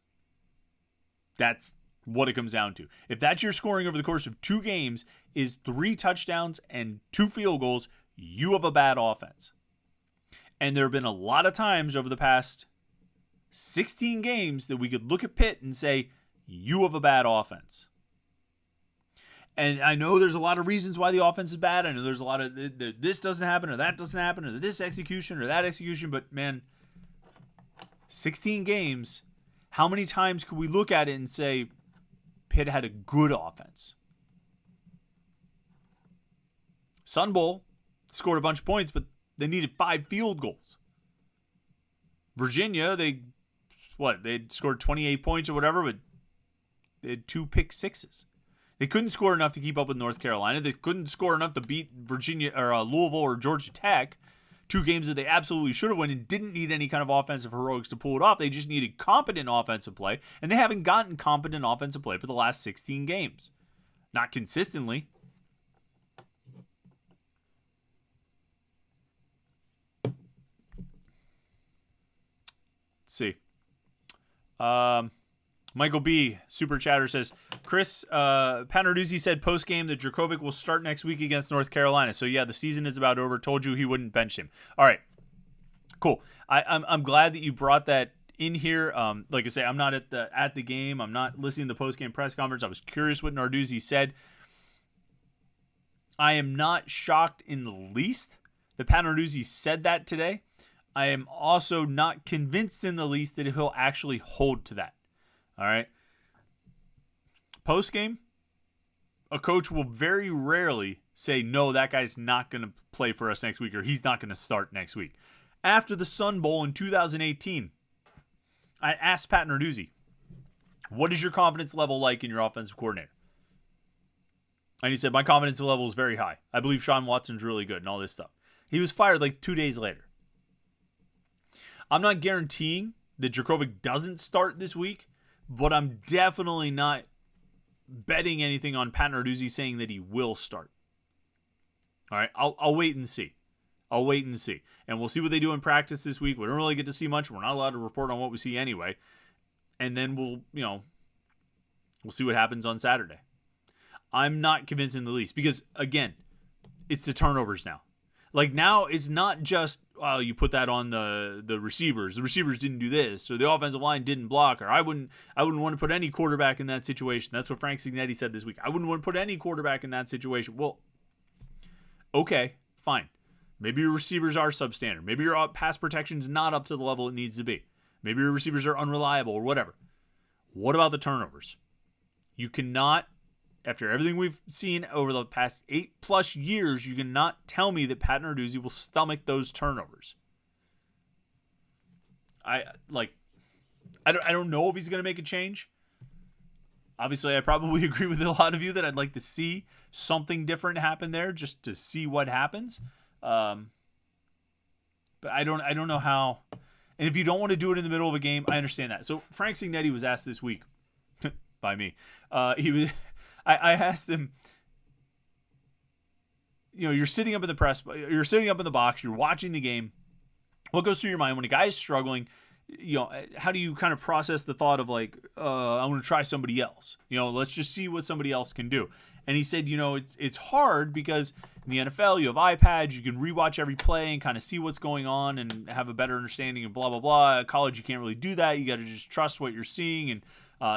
That's what it comes down to. If that's your scoring over the course of 2 games is 3 touchdowns and 2 field goals, you have a bad offense. And there have been a lot of times over the past 16 games that we could look at Pitt and say, you have a bad offense. And I know there's a lot of reasons why the offense is bad. I know there's a lot of this doesn't happen or that doesn't happen or this execution or that execution. But man, 16 games, how many times could we look at it and say Pitt had a good offense? Sun Bowl scored a bunch of points, but they needed 5 field goals. Virginia, they scored 28 points or whatever, but they had 2 pick sixes. They couldn't score enough to keep up with North Carolina. They couldn't score enough to beat Virginia or Louisville or Georgia Tech. 2 games that they absolutely should have won and didn't need any kind of offensive heroics to pull it off. They just needed competent offensive play, and they haven't gotten competent offensive play for the last 16 games. Not consistently. Let's see. Michael B. Super Chatter says, Chris, Pat Narduzzi said post-game that Dracovic will start next week against North Carolina. So, yeah, the season is about over. Told you he wouldn't bench him. All right. Cool. I'm glad that you brought that in here. Like I say, I'm not at the game. I'm not listening to the post-game press conference. I was curious what Narduzzi said. I am not shocked in the least that Pat Narduzzi said that today. I am also not convinced in the least that he'll actually hold to that. All right. Post game, a coach will very rarely say, no, that guy's not going to play for us next week, or he's not going to start next week. After the Sun Bowl in 2018, I asked Pat Narduzzi, what is your confidence level like in your offensive coordinator? And he said, my confidence level is very high. I believe Sean Watson's really good and all this stuff. He was fired like 2 days later. I'm not guaranteeing that Dracovic doesn't start this week, but I'm definitely not betting anything on Pat Narduzzi saying that he will start. All right, I'll wait and see. And we'll see what they do in practice this week. We don't really get to see much. We're not allowed to report on what we see anyway. And then we'll see what happens on Saturday. I'm not convinced in the least because, again, it's the turnovers now. Like now, it's not just, you put that on the receivers. The receivers didn't do this, or the offensive line didn't block, or I wouldn't want to put any quarterback in that situation. That's what Frank Cignetti said this week. I wouldn't want to put any quarterback in that situation. Well, okay, fine. Maybe your receivers are substandard. Maybe your pass protection's not up to the level it needs to be. Maybe your receivers are unreliable or whatever. What about the turnovers? You cannot, after everything we've seen over the past 8+ years, you cannot tell me that Pat Narduzzi will stomach those turnovers. I don't know if he's going to make a change. Obviously, I probably agree with a lot of you that I'd like to see something different happen there, just to see what happens. But I don't know how. And if you don't want to do it in the middle of a game, I understand that. So Frank Cignetti was asked this week by me. I asked him, you're sitting up in the box, you're watching the game. What goes through your mind when a guy is struggling? How do you kind of process the thought of like, I want to try somebody else? Let's just see what somebody else can do. And he said, it's hard because in the NFL, you have iPads, you can rewatch every play and kind of see what's going on and have a better understanding of blah, blah, blah. At college, you can't really do that. You got to just trust what you're seeing. And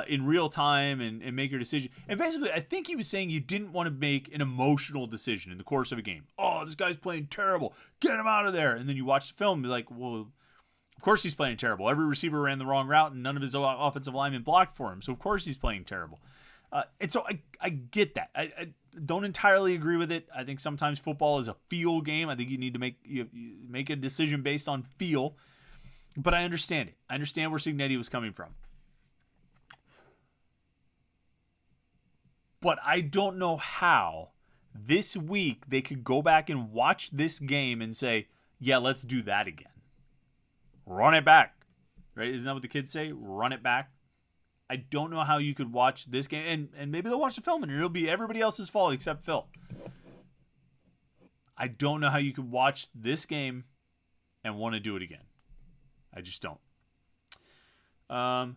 in real time and make your decision. And basically, I think he was saying you didn't want to make an emotional decision in the course of a game. Oh, this guy's playing terrible. Get him out of there. And then you watch the film and be like, well, of course he's playing terrible. Every receiver ran the wrong route and none of his offensive linemen blocked for him. So, of course, he's playing terrible. And so I get that. I don't entirely agree with it. I think sometimes football is a feel game. I think you need to make a decision based on feel. But I understand it. I understand where Cignetti was coming from. But I don't know how this week they could go back and watch this game and say, yeah, let's do that again. Run it back. Right? Isn't that what the kids say? Run it back. I don't know how you could watch this game, and maybe they'll watch the film and it'll be everybody else's fault except Phil. I don't know how you could watch this game and want to do it again. I just don't. Another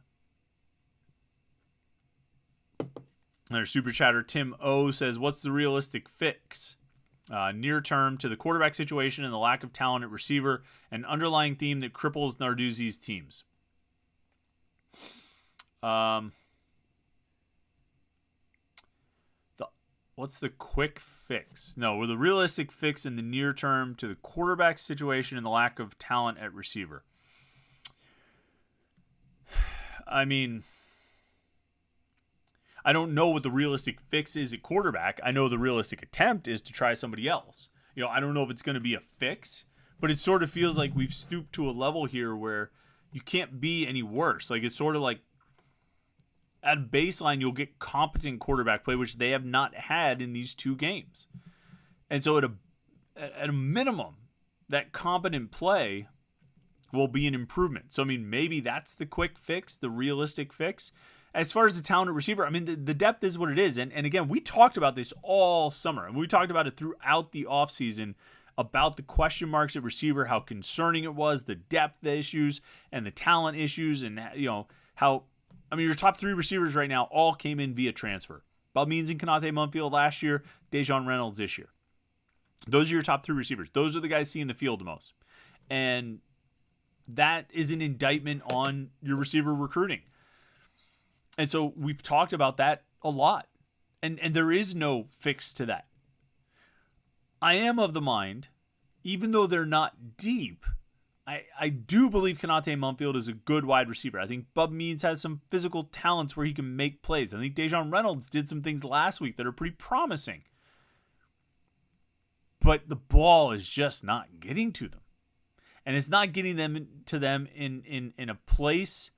super chatter, Tim O says, what's the realistic fix? Near term to the quarterback situation and the lack of talent at receiver, an underlying theme that cripples Narduzzi's teams. What's the quick fix? No, with the realistic fix in the near term to the quarterback situation and the lack of talent at receiver. I mean, I don't know what the realistic fix is at quarterback. I know the realistic attempt is to try somebody else. I don't know if it's going to be a fix, but it sort of feels like we've stooped to a level here where you can't be any worse. Like, it's sort of like at a baseline, you'll get competent quarterback play, which they have not had in these two games. And so at a minimum, that competent play will be an improvement. So, I mean, maybe that's the quick fix, the realistic fix. As far as the talent at receiver, I mean, the depth is what it is. And again, we talked about this all summer. And we talked about it throughout the offseason about the question marks at receiver, how concerning it was, the depth issues and the talent issues, and, how, I mean, your top three receivers right now all came in via transfer. Bob Means and Kanate Munfield last year, Dejon Reynolds this year. Those are your top three receivers. Those are the guys seeing the field the most. And that is an indictment on your receiver recruiting. And so we've talked about that a lot. And there is no fix to that. I am of the mind, even though they're not deep, I do believe Kanate Munfield is a good wide receiver. I think Bub Means has some physical talents where he can make plays. I think Dejon Reynolds did some things last week that are pretty promising. But the ball is just not getting to them. And it's not getting them to them in a place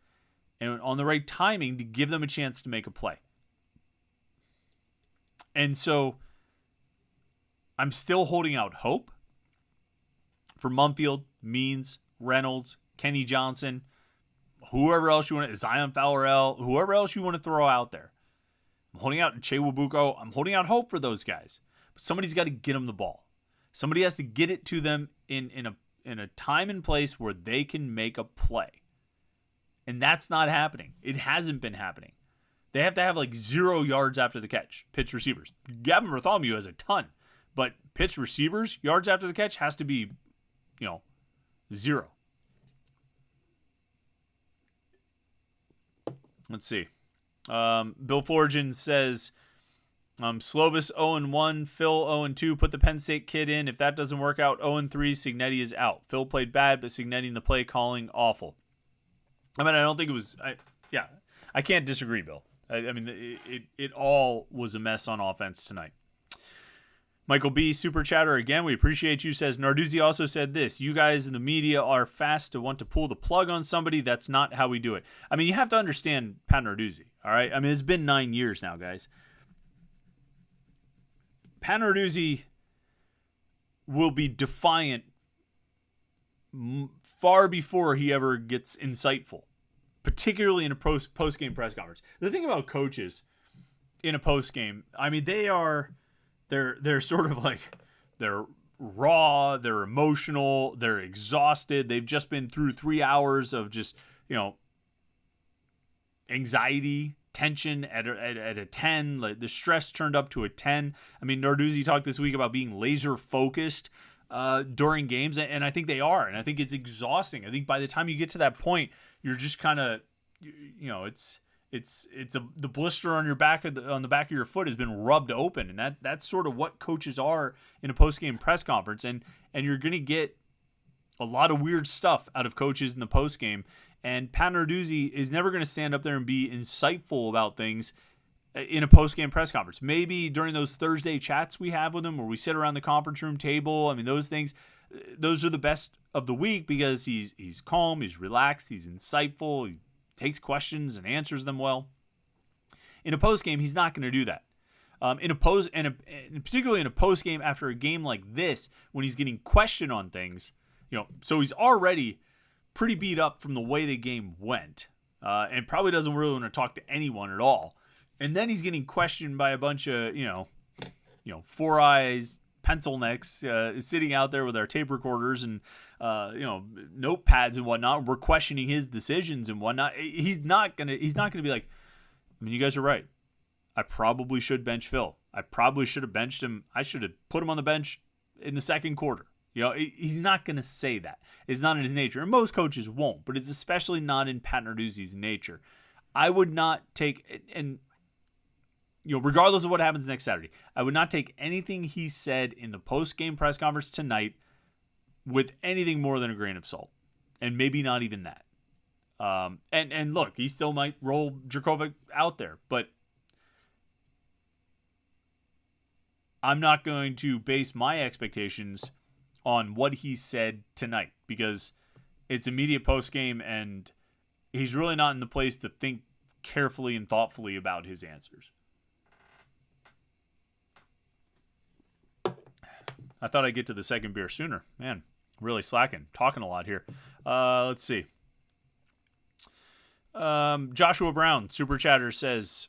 and on the right timing to give them a chance to make a play. And so I'm still holding out hope for Munfield, Means, Reynolds, Kenny Johnson, whoever else you want to, Zion Fowler, whoever else you want to throw out there. I'm holding out Che Wabuko. I'm holding out hope for those guys. But somebody's got to get them the ball. Somebody has to get it to them in a time and place where they can make a play. And that's not happening. It hasn't been happening. They have to have like 0 yards after the catch, Pitt's receivers. Gavin Bartholomew has a ton. But Pitt's receivers, yards after the catch, has to be, 0. Let's see. Bill Forgin says, Slovis 0-1, Phil 0-2. Put the Penn State kid in. If that doesn't work out, 0-3, Cignetti is out. Phil played bad, but Cignetti in the play calling, awful. I mean, I don't think it was... I can't disagree, Bill. I mean, it all was a mess on offense tonight. Michael B., super chatter again. We appreciate you. Says, Narduzzi also said this. You guys in the media are fast to want to pull the plug on somebody. That's not how we do it. I mean, you have to understand Pat Narduzzi, all right? I mean, it's been 9 years now, guys. Pat Narduzzi will be defiant far before he ever gets insightful, particularly in a post-game press conference. The thing about coaches in a post-game, I mean, they're sort of like, they're raw, they're emotional, they're exhausted. They've just been through 3 hours of just, anxiety, tension at a 10. Like the stress turned up to a 10. I mean, Narduzzi talked this week about being laser focused during games, and I think they are, and I think it's exhausting. I think by the time you get to that point, you're just kind of, it's The blister on your back on the back of your foot has been rubbed open, and that's sort of what coaches are in a post-game press conference, and you're going to get a lot of weird stuff out of coaches in the post-game, and Pat Narduzzi is never going to stand up there and be insightful about things in a post-game press conference. Maybe during those Thursday chats we have with him where we sit around the conference room table. I mean, those things, those are the best of the week because he's calm, he's relaxed, he's insightful, he takes questions and answers them well. In a post-game, he's not going to do that. Particularly in a post-game after a game like this, when he's getting questioned on things, so he's already pretty beat up from the way the game went, and probably doesn't really want to talk to anyone at all. And then he's getting questioned by a bunch of, four eyes, pencil necks, sitting out there with our tape recorders and, notepads and whatnot. We're questioning his decisions and whatnot. He's not gonna be like, I mean, you guys are right. I probably should bench Phil. I probably should have benched him. I should have put him on the bench in the second quarter. He's not going to say that. It's not in his nature. And most coaches won't, but it's especially not in Pat Narduzzi's nature. I would not take, and regardless of what happens next Saturday, I would not take anything he said in the post-game press conference tonight with anything more than a grain of salt, and maybe not even that. And look, he still might roll Jurkovec out there, but I'm not going to base my expectations on what he said tonight because it's immediate post-game, and he's really not in the place to think carefully and thoughtfully about his answers. I thought I'd get to the second beer sooner. Man, really slacking. Talking a lot here. Let's see. Joshua Brown, Super Chatter, says,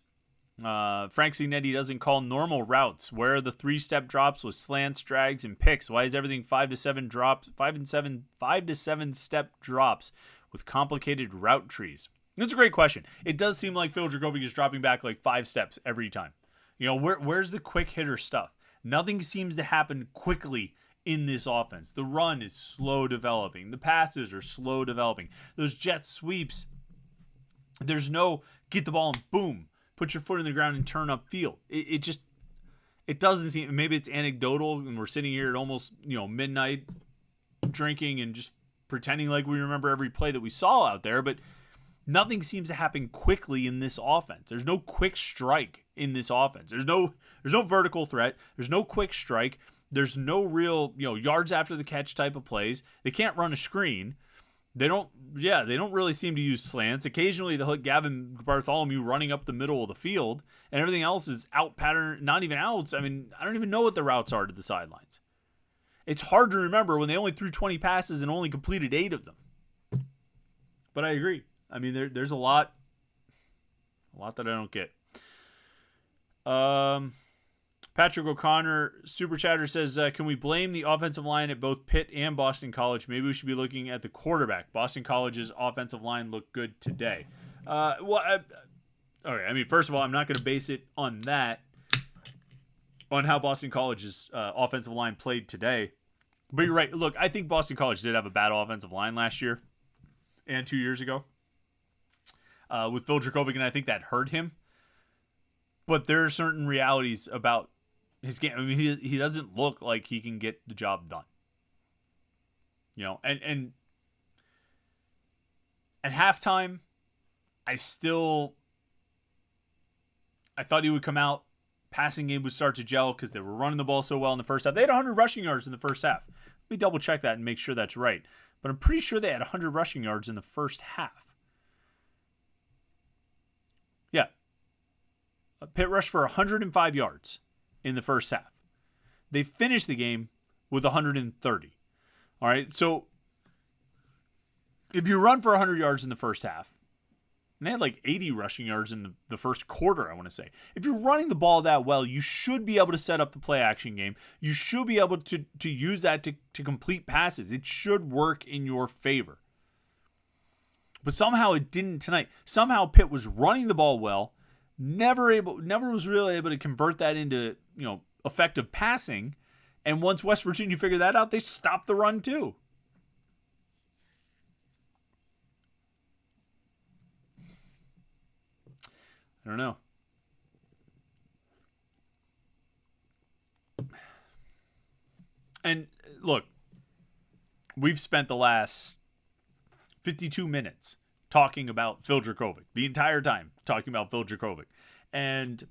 Frank Signetti doesn't call normal routes. Where are the 3-step drops with slants, drags, and picks? Why is everything 5 to 7 step drops with complicated route trees? That's a great question. It does seem like Phil Jurkovec is dropping back like 5 steps every time. Where's the quick hitter stuff? Nothing seems to happen quickly in this offense. The run is slow developing. The passes are slow developing. Those jet sweeps, there's no get the ball and boom, put your foot in the ground and turn up field. It doesn't seem, maybe it's anecdotal and we're sitting here at almost, midnight drinking and just pretending like we remember every play that we saw out there, but nothing seems to happen quickly in this offense. There's no quick strike in this offense. There's no vertical threat. There's no quick strike. There's no real, yards after the catch type of plays. They can't run a screen. They don't really seem to use slants. Occasionally they'll hit Gavin Bartholomew running up the middle of the field, and everything else is out pattern, not even outs. I mean, I don't even know what the routes are to the sidelines. It's hard to remember when they only threw 20 passes and only completed 8 of them. But I agree. I mean, there's a lot that I don't get. Patrick O'Connor, Super Chatter, says, can we blame the offensive line at both Pitt and Boston College? Maybe we should be looking at the quarterback. Boston College's offensive line looked good today. Okay, I mean, first of all, I'm not going to base it on that, on how Boston College's offensive line played today. But you're right. Look, I think Boston College did have a bad offensive line last year and 2 years ago with Phil Jurkovec, and I think that hurt him. But there are certain realities about his game. I mean, he doesn't look like he can get the job done. And at halftime, I thought he would come out. Passing game would start to gel because they were running the ball so well in the first half. They had 100 rushing yards in the first half. Let me double check that and make sure that's right. But I'm pretty sure they had 100 rushing yards in the first half. Yeah. Pitt rushed for 105 yards in the first half. They finished the game with 130. All right, so if you run for 100 yards in the first half, and they had like 80 rushing yards in the first quarter, I want to say. If you're running the ball that well, you should be able to set up the play action game. You should be able to use that to complete passes. It should work in your favor. But somehow it didn't tonight. Somehow Pitt was running the ball well, never was really able to convert that into, effective passing. And once West Virginia figured that out, they stopped the run too. I don't know. And look, we've spent the last 52 minutes talking about Phil Dracovic. The entire time talking about Phil Dracovic. And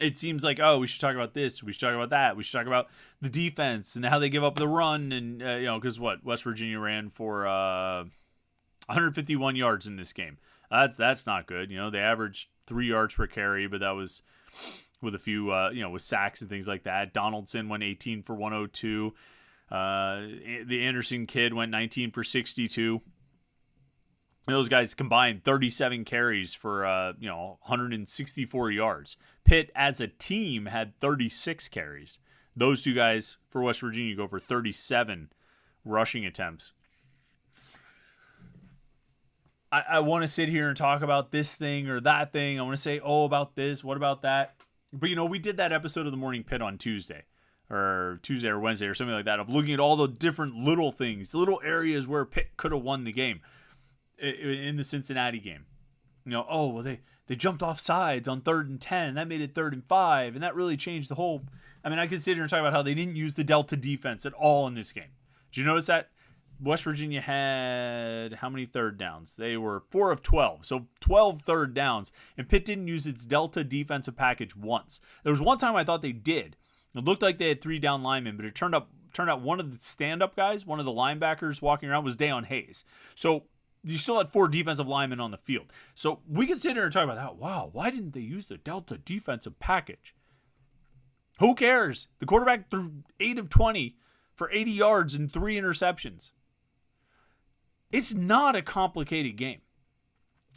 it seems like, oh, we should talk about this. We should talk about that. We should talk about the defense and how they give up the run. And, because West Virginia ran for 151 yards in this game. That's not good. They averaged 3 yards per carry, but that was with a few, with sacks and things like that. Donaldson went 18 for 102. The Anderson kid went 19 for 62. Those guys combined 37 carries for 164 yards. Pitt as a team had 36 carries. Those two guys for West Virginia go for 37 rushing attempts. I want to sit here and talk about this thing or that thing. I want to say, about this, what about that? But we did that episode of the Morning Pit on Tuesday or Wednesday or something like that, of looking at all the different little things, the little areas where Pitt could have won the game in the Cincinnati game. They jumped off sides on 3rd and 10, and that made it 3rd and 5, and that really changed the whole. I could sit here and talk about how they didn't use the Delta defense at all in this game. Did you notice that? West Virginia had how many third downs? They were 4 of 12, so 12 third downs, and Pitt didn't use its Delta defensive package once. There was one time I thought they did. It looked like they had 3 down linemen, but it turned out one of the stand-up guys, one of the linebackers walking around, was Dayon Hayes. So you still had 4 defensive linemen on the field. So we can sit here and talk about that. Wow, why didn't they use the Delta defensive package? Who cares? The quarterback threw 8 of 20 for 80 yards and 3 interceptions. It's not a complicated game.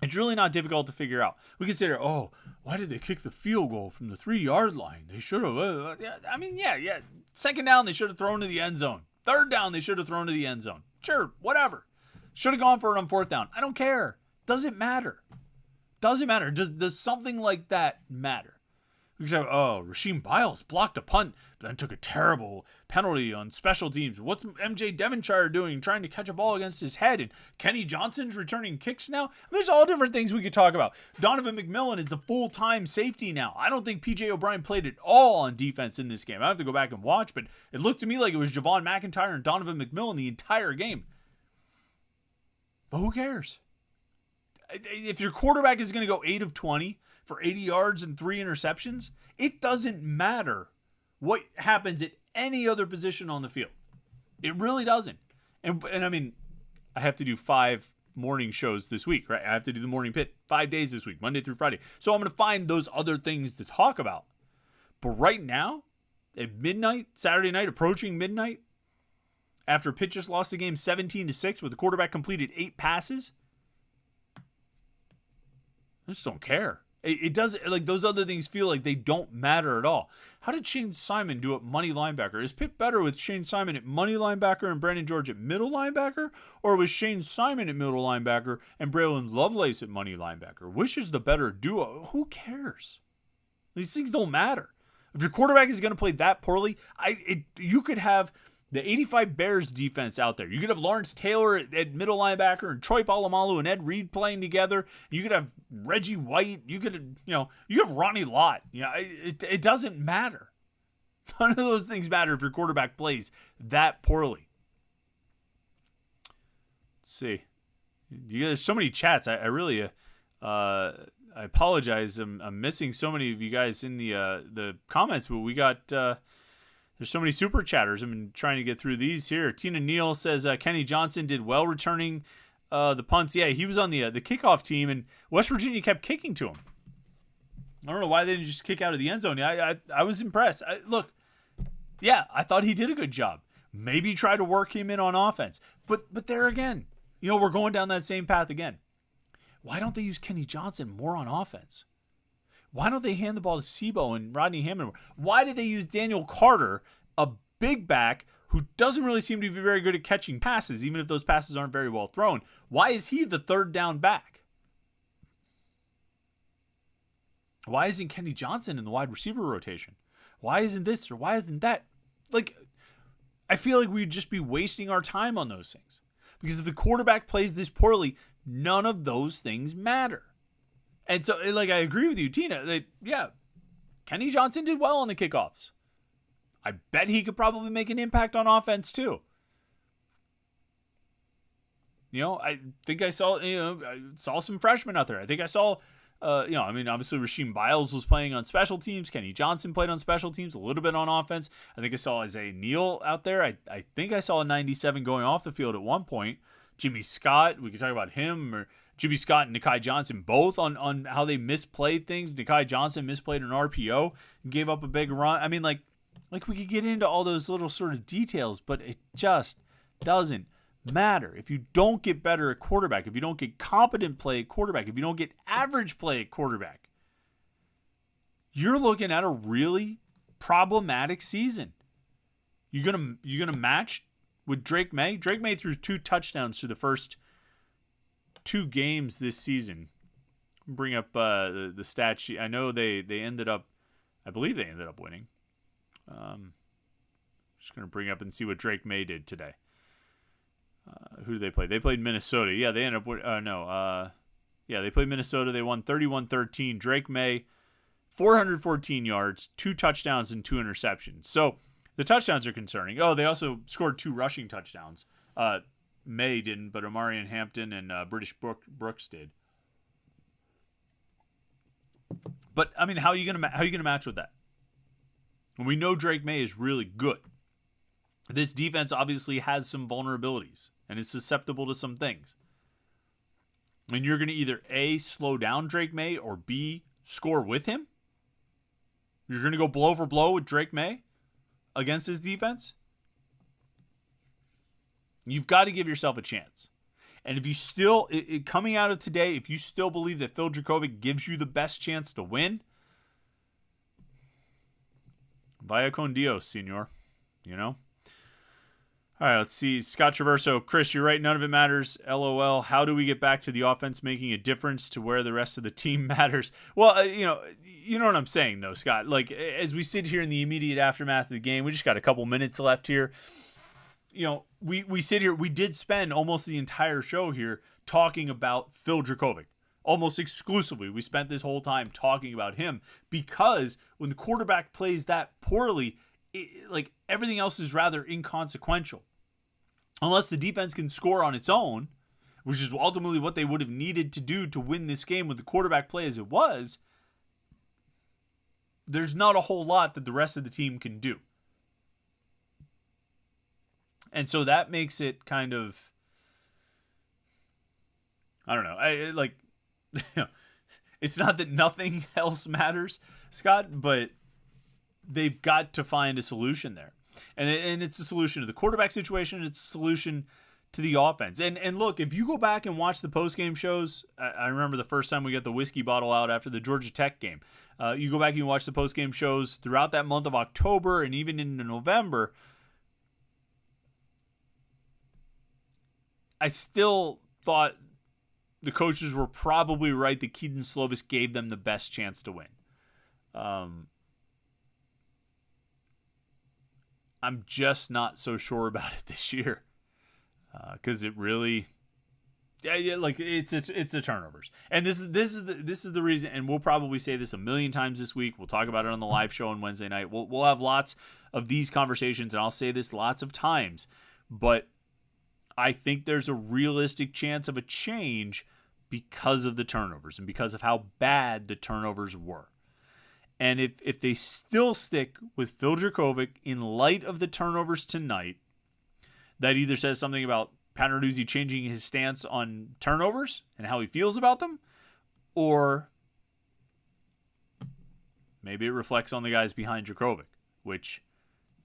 It's really not difficult to figure out. We consider, why did they kick the field goal from the 3-yard line? They should have. Yeah. 2nd down, they should have thrown to the end zone. 3rd down, they should have thrown to the end zone. Sure, whatever. Should have gone for it on 4th down. I don't care. Doesn't matter. Does something like that matter? We say, Rasheem Biles blocked a punt, but then took a terrible penalty on special teams. What's MJ Devonshire doing, trying to catch a ball against his head? And Kenny Johnson's returning kicks now? There's all different things we could talk about. Donovan McMillan is the full-time safety now. I don't think P.J. O'Brien played at all on defense in this game. I have to go back and watch, but it looked to me like it was Javon McIntyre and Donovan McMillan the entire game. But who cares? If your quarterback is going to go 8 of 20 for 80 yards and 3 interceptions, it doesn't matter what happens at any other position on the field. It really doesn't. And I have to do 5 morning shows this week, right? I have to do the Morning Pit 5 days this week, Monday through Friday. So I'm going to find those other things to talk about. But right now, at midnight, Saturday night, approaching midnight, after Pitt just lost the game 17-6 with the quarterback completed 8 passes, I just don't care. It doesn't, like, those other things feel like they don't matter at all. How did Shane Simon do at money linebacker? Is Pitt better with Shane Simon at money linebacker and Brandon George at middle linebacker? Or was Shane Simon at middle linebacker and Braylon Lovelace at money linebacker? Which is the better duo? Who cares? These things don't matter. If your quarterback is going to play that poorly, you could have the 85 Bears defense out there. You could have Lawrence Taylor at middle linebacker and Troy Polamalu and Ed Reed playing together. You could have Reggie White. You have Ronnie Lott. It doesn't matter. None of those things matter if your quarterback plays that poorly. Let's see. There's so many chats. I really I apologize. I'm missing so many of you guys in the comments, but we got there's so many super chatters. I've been trying to get through these here. Tina Neal says Kenny Johnson did well returning the punts. Yeah, he was on the kickoff team, and West Virginia kept kicking to him. I don't know why they didn't just kick out of the end zone. I was impressed. I thought he did a good job. Maybe try to work him in on offense. But there again, we're going down that same path again. Why don't they use Kenny Johnson more on offense? Why don't they hand the ball to Sebo and Rodney Hammond? Why did they use Daniel Carter, a big back who doesn't really seem to be very good at catching passes, even if those passes aren't very well thrown? Why is he the third down back? Why isn't Kenny Johnson in the wide receiver rotation? Why isn't this or why isn't that? I feel like we'd just be wasting our time on those things. Because if the quarterback plays this poorly, none of those things matter. And so, like, I agree with you, Tina. That, yeah, Kenny Johnson did well on the kickoffs. I bet he could probably make an impact on offense too. I think I saw some freshmen out there. I think I saw, obviously Rasheem Biles was playing on special teams. Kenny Johnson played on special teams, a little bit on offense. I think I saw Isaiah Neal out there. I think I saw a 97 going off the field at one point. Jimmy Scott, we could talk about him, or Jimmy Scott and Nikai Johnson, both on how they misplayed things. Nikai Johnson misplayed an RPO and gave up a big run. I mean, like we could get into all those little sort of details, but it just doesn't matter. If you don't get better at quarterback, if you don't get competent play at quarterback, if you don't get average play at quarterback, you're looking at a really problematic season. You're gonna match with Drake May. Drake May threw 2 touchdowns through the first 2 games this season. Bring up the stat sheet. I know I believe they ended up winning. Just gonna bring up and see what Drake May did today. Who did they play? They played Minnesota. Yeah, they ended up they played Minnesota. They won 31-13. Drake May, 414 yards, 2 touchdowns, and 2 interceptions. So the touchdowns are concerning. Oh, they also scored 2 rushing touchdowns. May didn't, but Omarion Hampton and British Brooks did. But I mean, how are you gonna match with that? And we know Drake May is really good. This defense obviously has some vulnerabilities and is susceptible to some things. And you're going to either A, slow down Drake May, or B, score with him. You're going to go blow for blow with Drake May against his defense. You've got to give yourself a chance. And if you still, coming out of today, if you still believe that Phil Dracovic gives you the best chance to win, vaya con Dios, senor. All right, let's see. Scott Traverso, Chris, you're right. None of it matters. LOL. How do we get back to the offense making a difference to where the rest of the team matters? Well, you know what I'm saying, though, Scott. Like, as we sit here in the immediate aftermath of the game, we just got a couple minutes left here. We sit here. We did spend almost the entire show here talking about Phil Dracovic. Almost exclusively, we spent this whole time talking about him because when the quarterback plays that poorly, everything else is rather inconsequential. Unless the defense can score on its own, which is ultimately what they would have needed to do to win this game with the quarterback play as it was, there's not a whole lot that the rest of the team can do. And so that makes it kind of, I don't know, it's not that nothing else matters, Scott, but they've got to find a solution there. And it's a solution to the quarterback situation. It's a solution to the offense. And look, if you go back and watch the post-game shows, I remember the first time we got the whiskey bottle out after the Georgia Tech game. You go back and you watch the post-game shows throughout that month of October and even into November. I still thought the coaches were probably right that Keaton Slovis gave them the best chance to win. I'm just not so sure about it this year because it really, it's the turnovers, and this is the reason. And we'll probably say this a million times this week. We'll talk about it on the live show on Wednesday night. We'll have lots of these conversations, and I'll say this lots of times, but I think there's a realistic chance of a change because of the turnovers and because of how bad the turnovers were. And if they still stick with Phil Dracovic in light of the turnovers tonight, that either says something about Pat Narduzzi changing his stance on turnovers and how he feels about them, or maybe it reflects on the guys behind Dracovic, which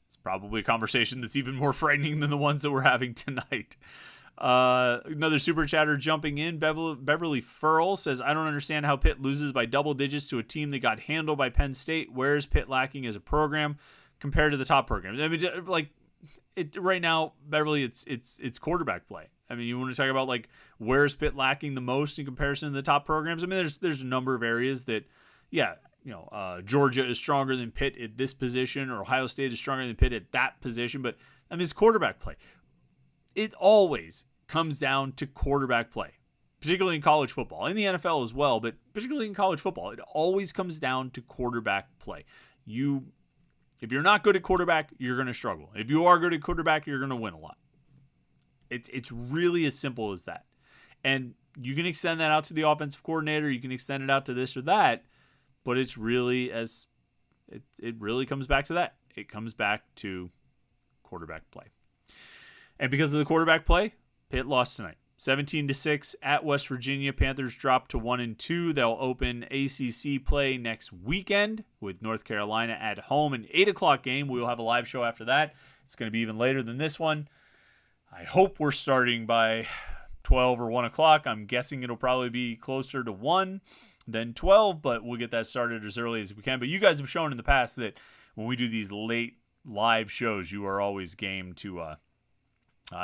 is probably a conversation that's even more frightening than the ones that we're having tonight. Another super chatter jumping in. Beverly Furl says, I don't understand how Pitt loses by double digits to a team that got handled by Penn State. Where is Pitt lacking as a program compared to the top programs? I mean, right now, Beverly, it's quarterback play. I mean, you want to talk about where is Pitt lacking the most in comparison to the top programs? I mean, there's a number of areas that, Georgia is stronger than Pitt at this position, or Ohio State is stronger than Pitt at that position. But I mean, it's quarterback play. It always comes down to quarterback play. particularly in college football, in the NFL as well, but particularly in college football, it always comes down to quarterback play. If you're not good at quarterback, you're going to struggle. If you are good at quarterback, you're going to win a lot. It's really as simple as that. And you can extend that out to the offensive coordinator. You can extend it out to this or that, but it's really it really comes back to that. It comes back to quarterback play. And because of the quarterback play, Pitt lost tonight. 17-6 at West Virginia. Panthers dropped to 1-2. They'll open ACC play next weekend with North Carolina at home. An 8 o'clock game. We will have a live show after that. It's going to be even later than this one. I hope we're starting by 12 or 1 o'clock. I'm guessing it'll probably be closer to 1 than 12, but we'll get that started as early as we can. But you guys have shown in the past that when we do these late live shows, you are always game to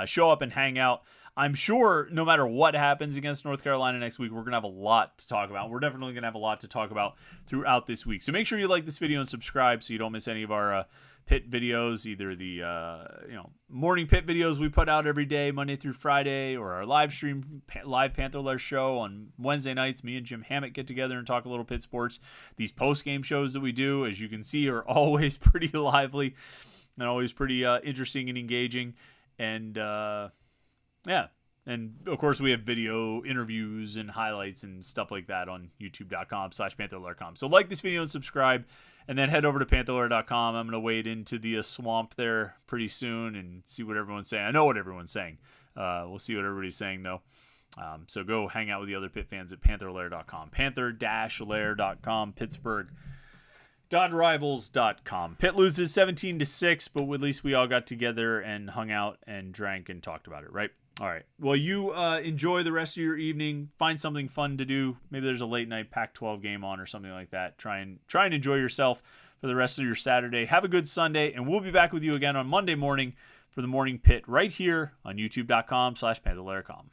show up and hang out. I'm sure no matter what happens against North Carolina next week, we're going to have a lot to talk about. We're definitely going to have a lot to talk about throughout this week. So make sure you like this video and subscribe so you don't miss any of our Pitt videos, either the morning Pitt videos we put out every day, Monday through Friday, or our live Panther-Lair show on Wednesday nights. Me and Jim Hammett get together and talk a little Pitt sports. These post-game shows that we do, as you can see, are always pretty lively and always pretty interesting and engaging. And yeah. And, of course, we have video interviews and highlights and stuff like that on youtube.com/Panther-Lair.com. So like this video and subscribe, and then head over to Panther-Lair.com. I'm going to wade into the swamp there pretty soon and see what everyone's saying. I know what everyone's saying. We'll see what everybody's saying, though. So go hang out with the other Pitt fans at Panther-Lair.com. Panther-Lair.com, Pittsburgh.rivals.com. Pitt loses 17-6, but at least we all got together and hung out and drank and talked about it, right? All right. Well, you enjoy the rest of your evening. Find something fun to do. Maybe there's a late night Pac-12 game on or something like that. Try and enjoy yourself for the rest of your Saturday. Have a good Sunday, and we'll be back with you again on Monday morning for the Morning Pit right here on youtube.com/Panther-Lair.com.